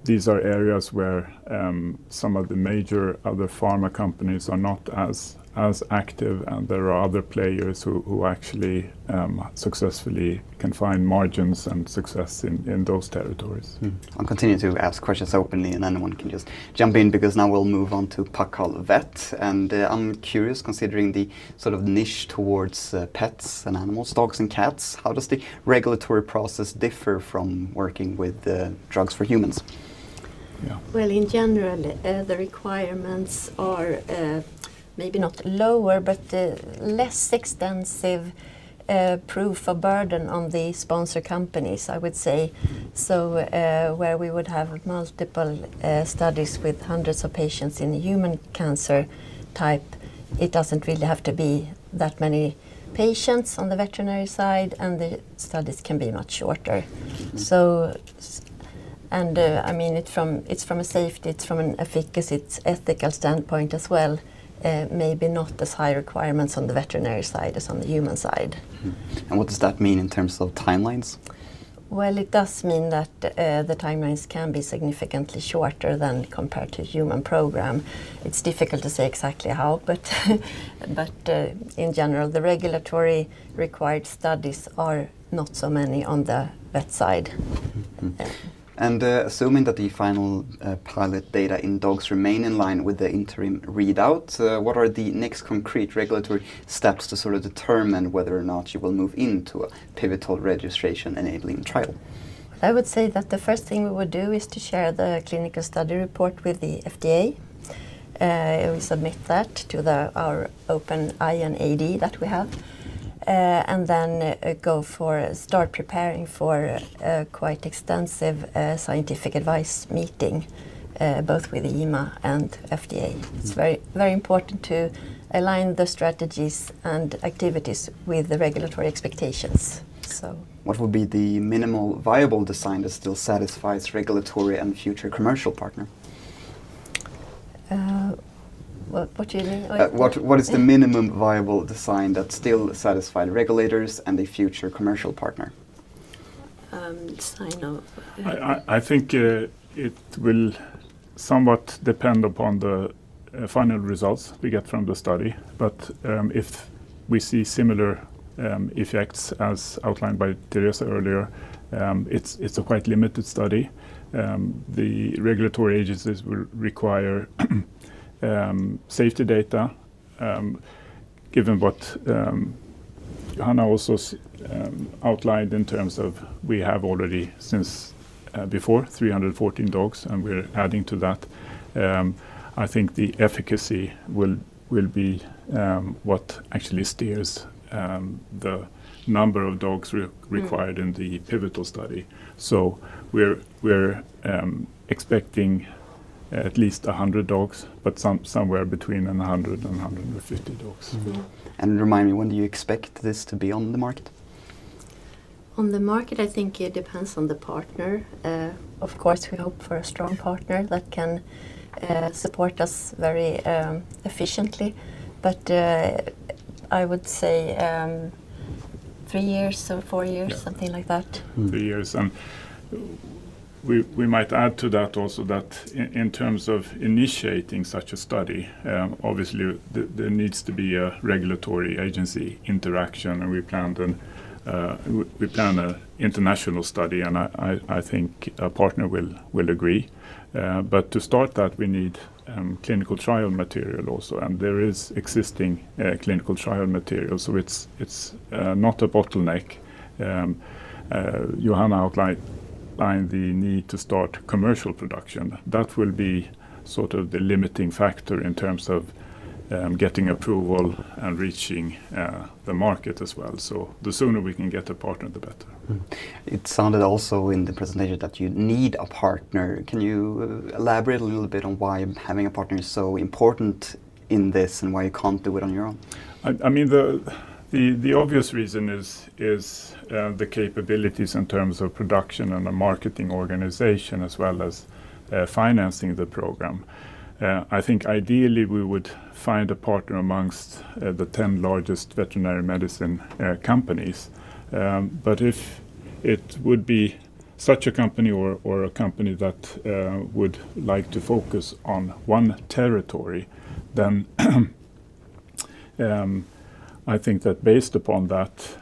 Speaker 3: These are areas where some of the major other pharma companies are not as active, and there are other players who actually successfully can find margins and success in those territories.
Speaker 1: I'll continue to ask questions openly, and anyone can just jump in, because now we'll move on to Paccal Vet. And I'm curious, considering the sort of niche towards pets and animals, dogs and cats, how does the regulatory process differ from working with drugs for humans?
Speaker 3: Yeah.
Speaker 7: Well, in general, the requirements are maybe not lower, but less extensive proof of burden on the sponsor companies, I would say. So where we would have multiple studies with hundreds of patients in human cancer type, it doesn't really have to be that many patients on the veterinary side, and the studies can be much shorter. So, and I mean, it's from a safety, it's from an efficacy, it's ethical standpoint as well. Maybe not as high requirements on the veterinary side as on the human side.
Speaker 1: And what does that mean in terms of timelines?
Speaker 7: Well, it does mean that the timelines can be significantly shorter than compared to human program. It's difficult to say exactly how, but in general, the regulatory required studies are not so many on the vet side.
Speaker 1: And assuming that the final pilot data in dogs remain in line with the interim readout, what are the next concrete regulatory steps to sort of determine whether or not you will move into a pivotal registration enabling trial?
Speaker 7: I would say that the first thing we would do is to share the clinical study report with the FDA. We submit that to our open INAD that we have. And then start preparing for a quite extensive scientific advice meeting, both with EMA and FDA. It's very, very important to align the strategies and activities with the regulatory expectations. So,
Speaker 1: what would be the minimal viable design that still satisfies regulatory and future commercial partner?
Speaker 7: what do you mean?
Speaker 1: What is the minimum viable design that still satisfies regulators and a future commercial partner?
Speaker 7: Design of.
Speaker 3: I think it will somewhat depend upon the final results we get from the study. But if we see similar effects as outlined by Teresa earlier, it's a quite limited study. The regulatory agencies will require safety data, given what Johanna also outlined in terms of we have already since before 314 dogs, and we're adding to that. I think the efficacy will be what actually steers the number of dogs required in the pivotal study. So we're expecting at least 100 dogs, but somewhere between 100 and 150 dogs.
Speaker 1: Mm-hmm. And remind me, when do you expect this to be on the market?
Speaker 7: On the market, I think it depends on the partner. Of course, we hope for a strong partner that can support us very efficiently. But I would say 3 years or 4 years, something like that.
Speaker 3: 3 years. And we might add to that also that in terms of initiating such a study, obviously there needs to be a regulatory agency interaction, and we plan an international study, and I think a partner will agree. But to start that, we need clinical trial material also, and there is existing clinical trial material, so it's not a bottleneck. Johanna outlined the need to start commercial production. That will be sort of the limiting factor in terms of getting approval and reaching the market as well. So the sooner we can get a partner, the better.
Speaker 1: It sounded also in the presentation that you need a partner. Can you elaborate a little bit on why having a partner is so important in this and why you can't do it on your own?
Speaker 3: I mean, the obvious reason is the capabilities in terms of production and a marketing organization, as well as financing the program. I think ideally we would find a partner amongst the 10 largest veterinary medicine companies. But if it would be such a company or a company that would like to focus on one territory, then I think that based upon that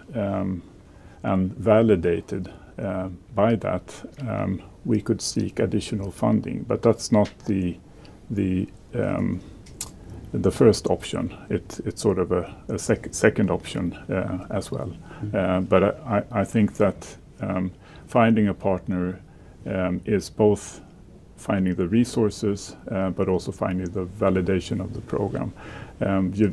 Speaker 3: and validated by that, we could seek additional funding. But that's not the first option. It's sort of a second option as well. But I think that finding a partner is both finding the resources, but also finding the validation of the program.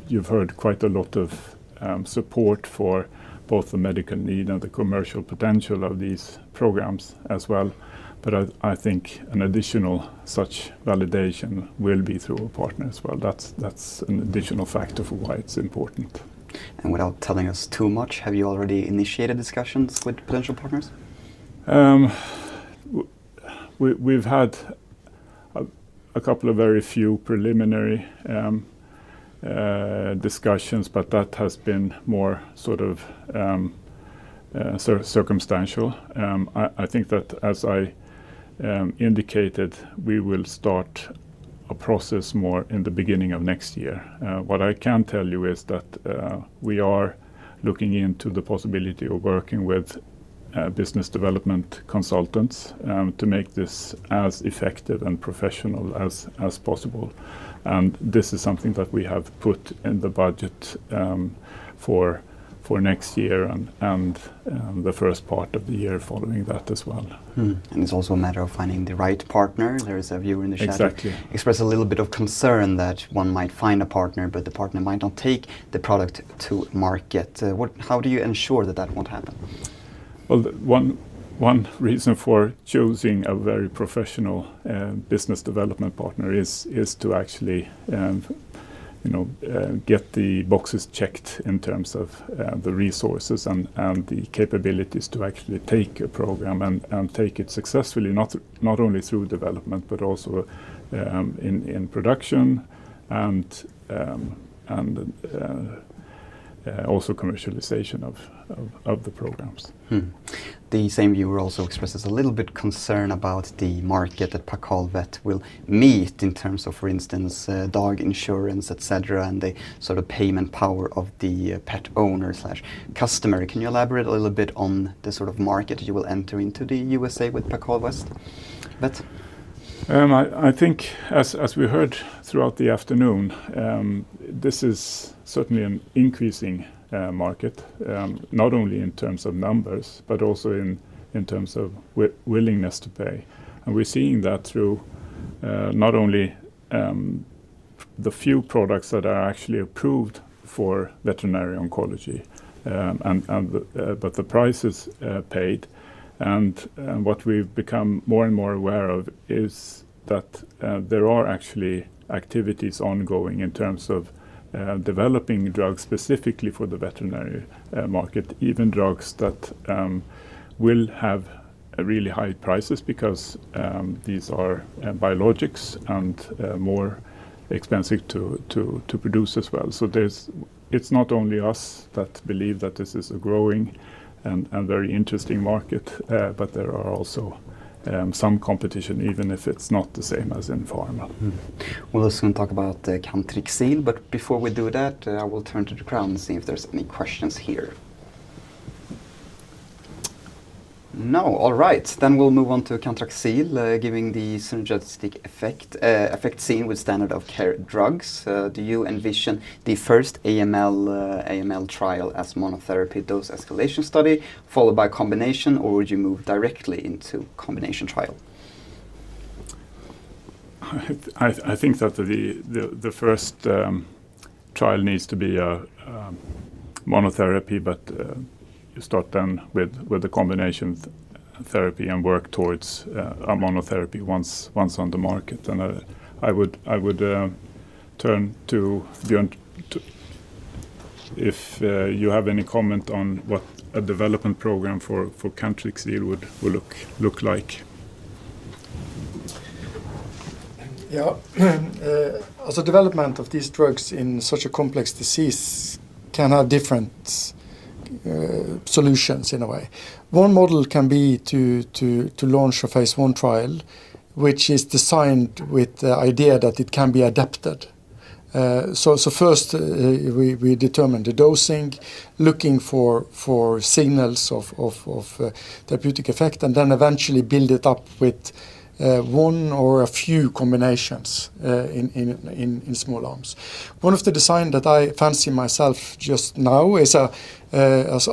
Speaker 3: You've heard quite a lot of support for both the medical need and the commercial potential of these programs as well. But I think an additional such validation will be through a partner as well. That's an additional factor for why it's important.
Speaker 1: And without telling us too much, have you already initiated discussions with potential partners?
Speaker 3: We've had a couple of very few preliminary discussions, but that has been more sort of circumstantial. I think that, as I indicated, we will start a process more in the beginning of next year. What I can tell you is that we are looking into the possibility of working with business development consultants to make this as effective and professional as possible. And this is something that we have put in the budget for next year and the first part of the year following that as well.
Speaker 1: And it's also a matter of finding the right partner. There is a viewer in the chat
Speaker 3: Exactly.
Speaker 1: who expressed a little bit of concern that one might find a partner, but the partner might not take the product to market. How do you ensure that that won't happen?
Speaker 3: Well, one reason for choosing a very professional business development partner is to actually get the boxes checked in terms of the resources and the capabilities to actually take a program and take it successfully, not only through development but also in production and also commercialization of the programs.
Speaker 1: The same viewer also expresses a little bit concern about the market that Paccal Vet will meet in terms of, for instance, dog insurance, etc., and the sort of payment power of the pet owner / customer. Can you elaborate a little bit on the sort of market you will enter into the USA with Paccal Vet?
Speaker 3: I think, as we heard throughout the afternoon, this is certainly an increasing market, not only in terms of numbers, but also in terms of willingness to pay. And we're seeing that through not only the few products that are actually approved for veterinary oncology, but the prices paid. And what we've become more and more aware of is that there are actually activities ongoing in terms of developing drugs specifically for the veterinary market, even drugs that will have really high prices because these are biologics and more expensive to produce as well. So it's not only us that believe that this is a growing and very interesting market, but there are also some competition, even if it's not the same as in pharma.
Speaker 1: We'll soon talk about Cantrixil, but before we do that, I will turn to the crowd and see if there's any questions here. No, all right. Then we'll move on to Cantrixil, giving the synergistic effect seen with standard of care drugs. Do you envision the first AML trial as monotherapy dose escalation study, followed by combination, or would you move directly into combination trial?
Speaker 3: I think that the first trial needs to be a monotherapy, but you start then with the combination therapy and work towards a monotherapy once on the market. And I would turn to Björn if you have any comment on what a development program for Cantrixil would look like.
Speaker 8: Yeah, also development of these drugs in such a complex disease can have different solutions in a way. One model can be to launch a phase 1 trial, which is designed with the idea that it can be adapted. So first we determine the dosing, looking for signals of therapeutic effect, and then eventually build it up with one or a few combinations in small arms. One of the design that I fancy myself just now is a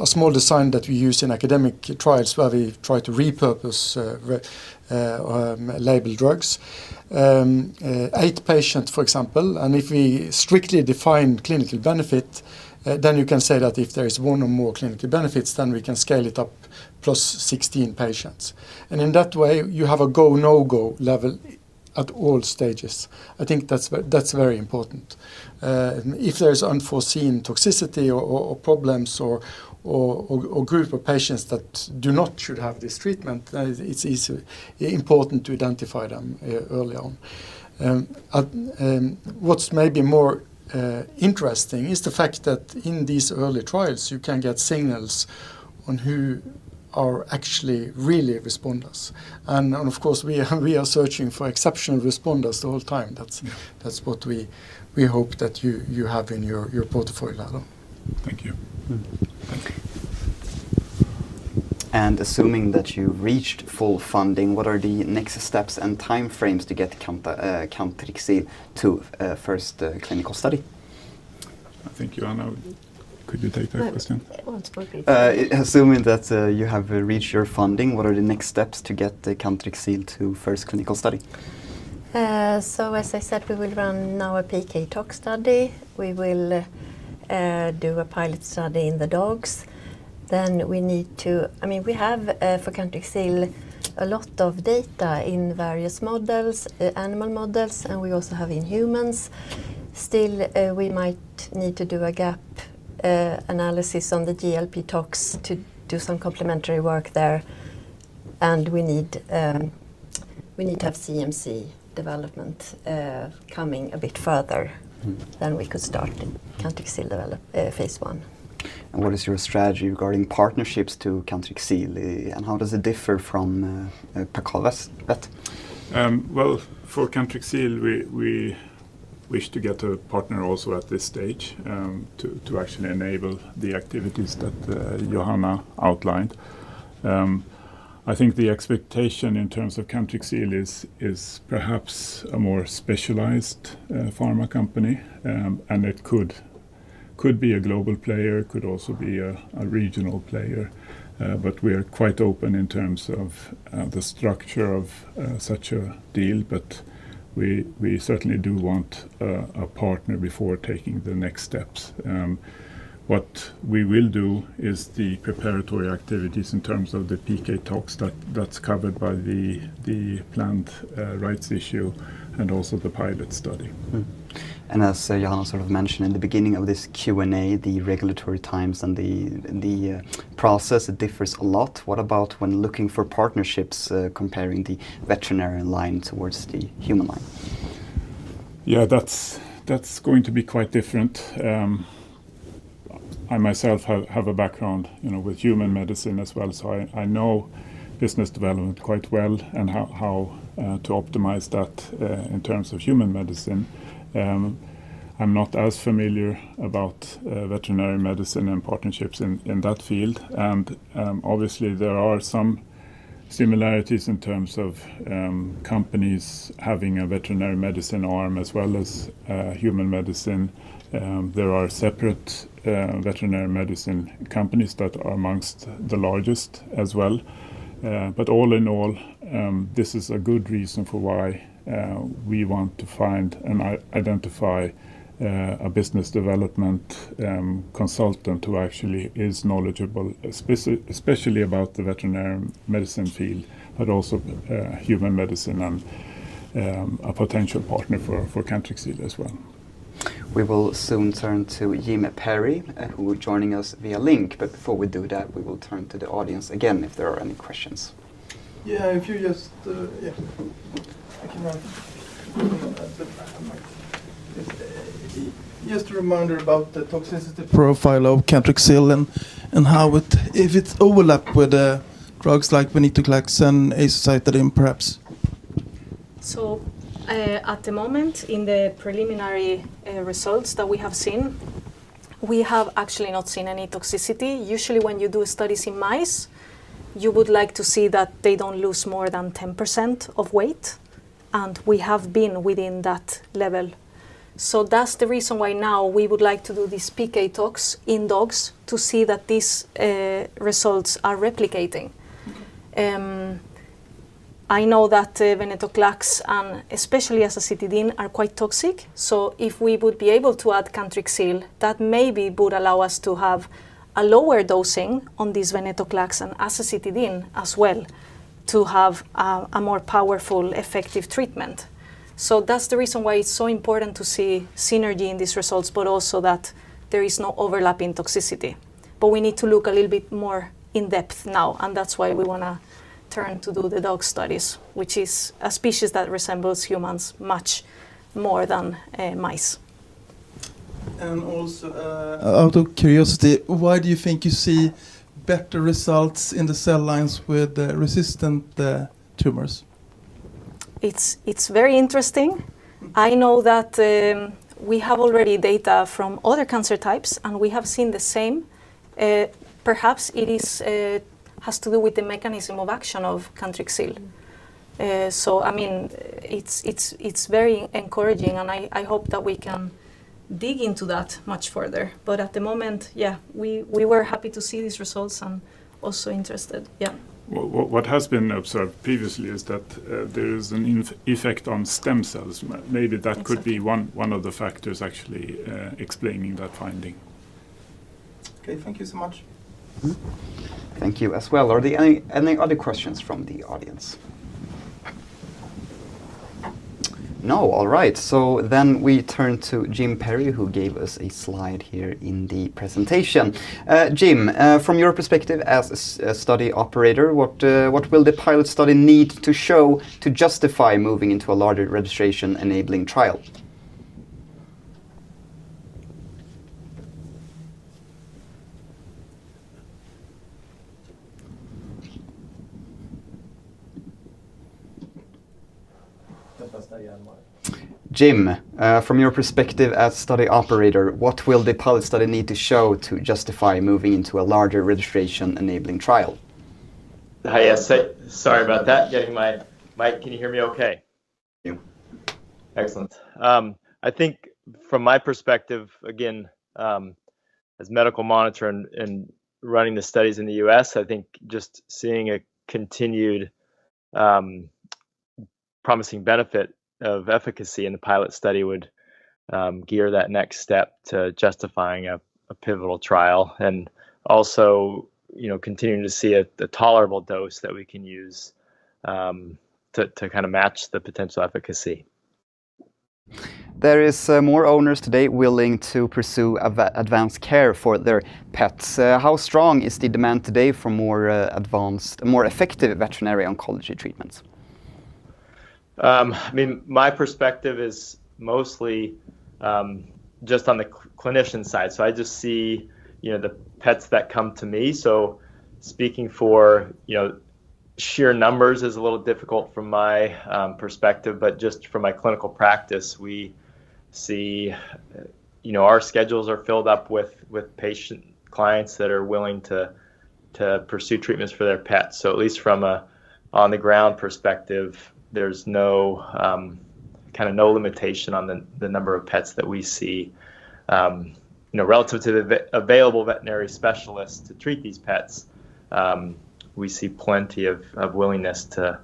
Speaker 8: small design that we use in academic trials where we try to repurpose label drugs. 8 patients, for example, and if we strictly define clinical benefit, then you can say that if there is one or more clinical benefits, then we can scale it up plus 16 patients. And in that way, you have a go, no-go level at all stages. I think that's very important. If there is unforeseen toxicity or problems or group of patients that do not should have this treatment, it's important to identify them early on. What's maybe more interesting is the fact that in these early trials you can get signals on who are actually really responders, and of course we are searching for exceptional responders the whole time. That's what we hope that you have in your portfolio.
Speaker 3: Thank you.
Speaker 1: Thank you. And assuming that you've reached full funding, what are the next steps and timeframes to get Cantrixil to first clinical study?
Speaker 3: I think Johanna, could you take that question?
Speaker 1: Assuming that you have reached your funding, what are the next steps to get Cantrixil to first clinical study?
Speaker 7: So as I said, we will run now a PK tox study. We will do a pilot study in the dogs. Then we need to, we have for Cantrixil a lot of data in various models, animal models, and we also have in humans. Still, we might need to do a gap analysis on the GLP tox to do some complementary work there, and we need to have CMC development coming a bit further. Then we could start Cantrixil phase 1.
Speaker 1: And what is your strategy regarding partnerships to Cantrixil, and how does it differ from Paccal vet?
Speaker 3: Well, for Cantrixil, we wish to get a partner also at this stage to actually enable the activities that Johanna outlined. I think the expectation in terms of Cantrixil is perhaps a more specialized pharma company, and it could be a global player, could also be a regional player, but we are quite open in terms of the structure of such a deal, but we certainly do want a partner before taking the next steps. What we will do is the preparatory activities in terms of the PK tox that's covered by the planned rights issue and also the pilot study.
Speaker 1: And as Johanna sort of mentioned in the beginning of this Q&A, the regulatory times and the process, it differs a lot. What about when looking for partnerships, comparing the veterinarian line towards the human line?
Speaker 3: Yeah, that's going to be quite different. I myself have a background, with human medicine as well, so I know business development quite well and how to optimize that in terms of human medicine. I'm not as familiar about veterinary medicine and partnerships in that field, and obviously there are some similarities in terms of companies having a veterinary medicine arm as well as human medicine. There are separate veterinary medicine companies that are amongst the largest as well. But all in all, this is a good reason for why we want to find and identify a business development consultant who actually is knowledgeable, especially about the veterinary medicine field, but also human medicine, and a potential partner for Cantrixil as well.
Speaker 1: We will soon turn to Jim Perry, who will joining us via link, but before we do that, we will turn to the audience again if there are any questions.
Speaker 8: Yeah, if you just, I can run.
Speaker 10: Just a reminder about the toxicity profile of Cantrixil and how if it's overlap with drugs like venetoclax and azacitidine, perhaps.
Speaker 5: So at the moment, in the preliminary results that we have seen, we have actually not seen any toxicity. Usually when you do studies in mice, you would like to see that they don't lose more than 10% of weight, and we have been within that level. So that's the reason why now we would like to do this PK tox in dogs to see that these results are replicating. I know that venetoclax and especially azacitidine are quite toxic, so if we would be able to add Cantrixil, that maybe would allow us to have a lower dosing on this venetoclax and azacitidine as well, to have a more powerful, effective treatment. So that's the reason why it's so important to see synergy in these results, but also that there is no overlap in toxicity. But we need to look a little bit more in depth now, and that's why we want to turn to do the dog studies, which is a species that resembles humans much more than mice.
Speaker 10: And also, out of curiosity, why do you think you see better results in the cell lines with resistant tumors?
Speaker 5: It's very interesting. I know that we have already data from other cancer types, and we have seen the same. Perhaps it is has to do with the mechanism of action of Cantrixil. So I mean, it's very encouraging, and I hope that we can dig into that much further. But at the moment, yeah, we were happy to see these results and also interested. Yeah.
Speaker 3: What has been observed previously is that there is an effect on stem cells. Maybe that could be one of the factors actually explaining that finding.
Speaker 10: Okay, thank you so much.
Speaker 1: Thank you as well. Are there any other questions from the audience? No, all right. So then we turn to Jim Perry, who gave us a slide here in the presentation. Jim, from your perspective as a study operator, what will the pilot study need to show to justify moving into a larger registration-enabling trial? Jim, from your perspective as study operator, what will the pilot study need to show to justify moving into a larger registration-enabling trial?
Speaker 6: Hi, yes, sorry about that. Getting my mic. Can you hear me okay?
Speaker 1: Yeah.
Speaker 6: Excellent. I think from my perspective, again, as medical monitor and running the studies in the US, I think just seeing a continued promising benefit of efficacy in the pilot study would gear that next step to justifying a pivotal trial, and also, you know, continuing to see a tolerable dose that we can use to kind of match the potential efficacy.
Speaker 1: There is more owners today willing to pursue advanced care for their pets. How strong is the demand today for more advanced, more effective veterinary oncology treatments?
Speaker 6: I mean, my perspective is mostly just on the clinician side. So I just see, you know, the pets that come to me. So speaking for, you know, sheer numbers is a little difficult from my perspective, but just from my clinical practice, we see, you know, our schedules are filled up with patient clients that are willing to pursue treatments for their pets. So at least from a on the ground perspective, there's no kind of no limitation on the number of pets that we see. You know, relative to the available veterinary specialists to treat these pets, we see plenty of willingness to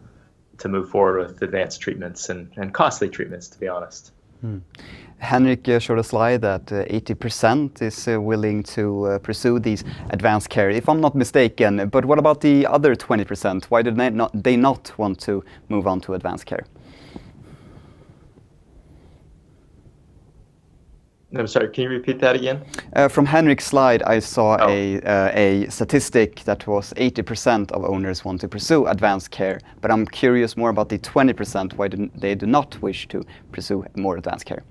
Speaker 6: move forward with advanced treatments and costly treatments, to be honest.
Speaker 1: Henrik showed a slide that 80% is willing to pursue these advanced care, if I'm not mistaken. But what about the other 20%? Why did they not want to move on to advanced care?
Speaker 6: I'm sorry, can you repeat that again?
Speaker 1: From Henrik's slide, I saw
Speaker 6: Oh.
Speaker 1: a statistic that was 80% of owners want to pursue advanced care, but I'm curious more about the 20% why they do not wish to pursue more advanced care.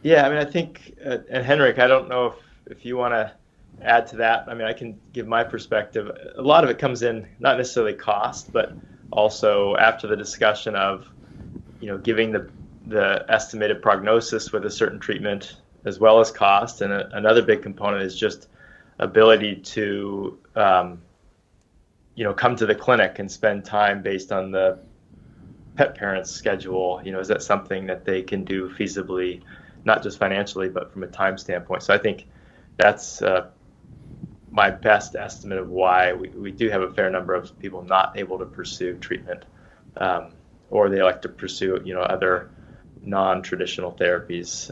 Speaker 6: Yeah, I mean, I think, and Henrik, I don't know if you want to add to that. I mean, I can give my perspective. A lot of it comes in not necessarily cost, but also after the discussion of, giving the estimated prognosis with a certain treatment as well as cost. And another big component is just ability to, come to the clinic and spend time based on the pet parent's schedule. Is that something that they can do feasibly, not just financially, but from a time standpoint? So I think that's my best estimate of why we do have a fair number of people not able to pursue treatment, or they like to pursue, other non-traditional therapies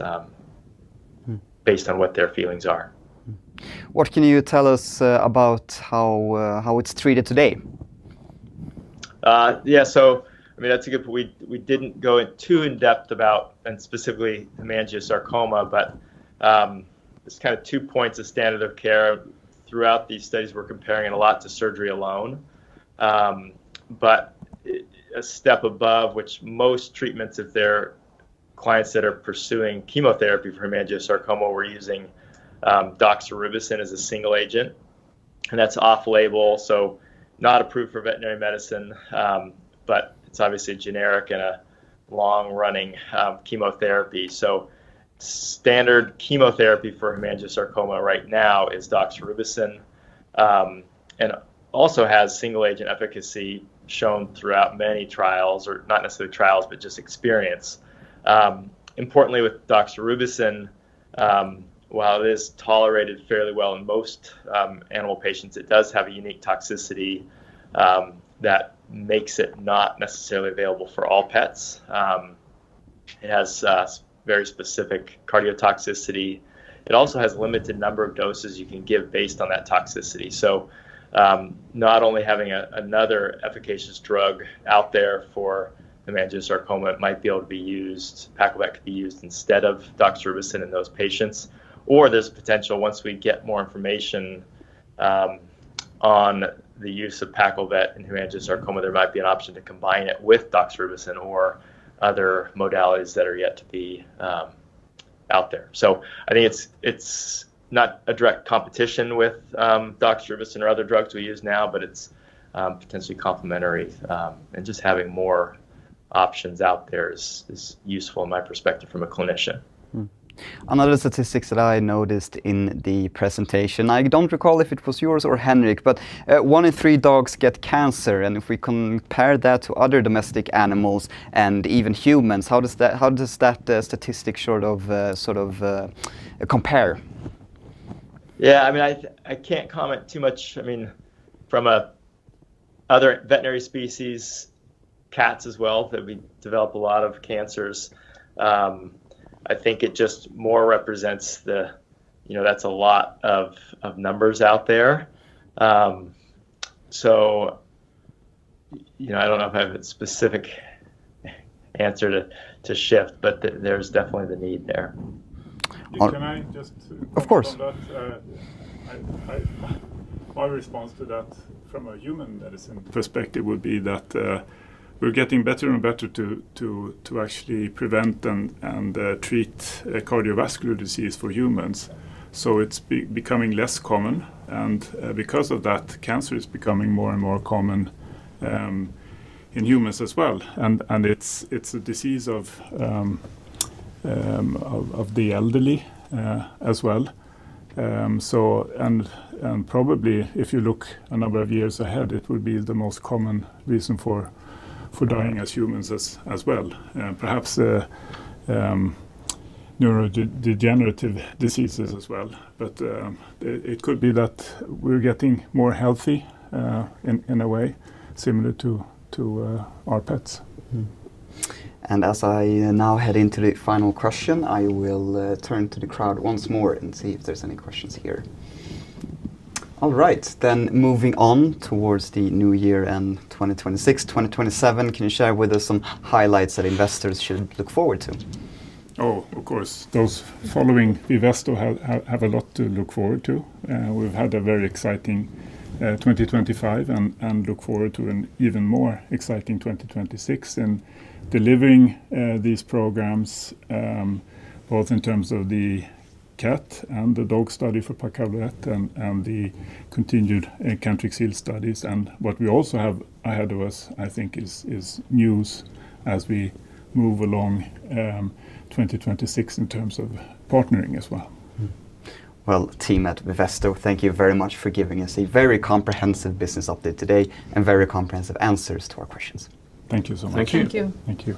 Speaker 6: based on what their feelings are.
Speaker 1: What can you tell us about how it's treated today?
Speaker 6: Yeah, so I mean, that's a good point. We didn't go too in depth about, and specifically hemangiosarcoma, but there's kind of 2 points of standard of care. Throughout these studies, we're comparing it a lot to surgery alone. But a step above, which most treatments, if they're clients that are pursuing chemotherapy for hemangiosarcoma, we're using doxorubicin as a single agent, and that's off-label, so not approved for veterinary medicine, but it's obviously generic and a long-running chemotherapy. So standard chemotherapy for hemangiosarcoma right now is doxorubicin, and also has single-agent efficacy shown throughout many trials, or not necessarily trials, but just experience. Importantly, with doxorubicin, while it is tolerated fairly well in most animal patients, it does have a unique toxicity that makes it not necessarily available for all pets. It has very specific cardiotoxicity. It also has a limited number of doses you can give based on that toxicity. So not only having another efficacious drug out there for hemangiosarcoma, it might be able to be used, Paccal could be used instead of doxorubicin in those patients. Or there's potential, once we get more information on the use of Paccal in hemangiosarcoma, there might be an option to combine it with doxorubicin or other modalities that are yet to be out there. So I think it's not a direct competition with doxorubicin or other drugs we use now, but it's potentially complementary, and just having more options out there is useful in my perspective from a clinician.
Speaker 1: Another statistics that I noticed in the presentation, I don't recall if it was yours or Henrik, but 1 in 3 dogs get cancer, and if we compare that to other domestic animals and even humans, how does that statistic sort of compare?
Speaker 6: Yeah, I mean, I can't comment too much. I mean, from other veterinary species, cats as well, that we develop a lot of cancers. I think it just more represents that's a lot of numbers out there. So, I don't know if I have a specific answer to shift, but there's definitely the need there.
Speaker 3: Can I just
Speaker 1: of course.
Speaker 3: On that? My response to that from a human medicine perspective would be that we're getting better and better to actually prevent and treat cardiovascular disease for humans. So it's becoming less common, and because of that, cancer is becoming more and more common in humans as well. And it's a disease of the elderly as well. So and probably if you look a number of years ahead, it will be the most common reason for dying as humans as well. Perhaps neurodegenerative diseases as well. But it could be that we're getting more healthy in a way, similar to our pets.
Speaker 1: Mm. And as I now head into the final question, I will turn to the crowd once more and see if there's any questions here. All right, then moving on towards the new year and 2026, 2027, can you share with us some highlights that investors should look forward to?
Speaker 3: Oh, of course. Those following Vivesto have a lot to look forward to. We've had a very exciting 2025 and look forward to an even more exciting 2026 in delivering these programs, both in terms of the cat and the dog study for Paccal and the continued Cantrixil studies. And what we also have ahead of us, I think, is news as we move along 2026 in terms of partnering as well.
Speaker 1: Well, team at Vivesto, thank you very much for giving us a very comprehensive business update today and very comprehensive answers to our questions.
Speaker 3: Thank you so much.
Speaker 2: Thank you.
Speaker 5: Thank you.
Speaker 3: Thank you.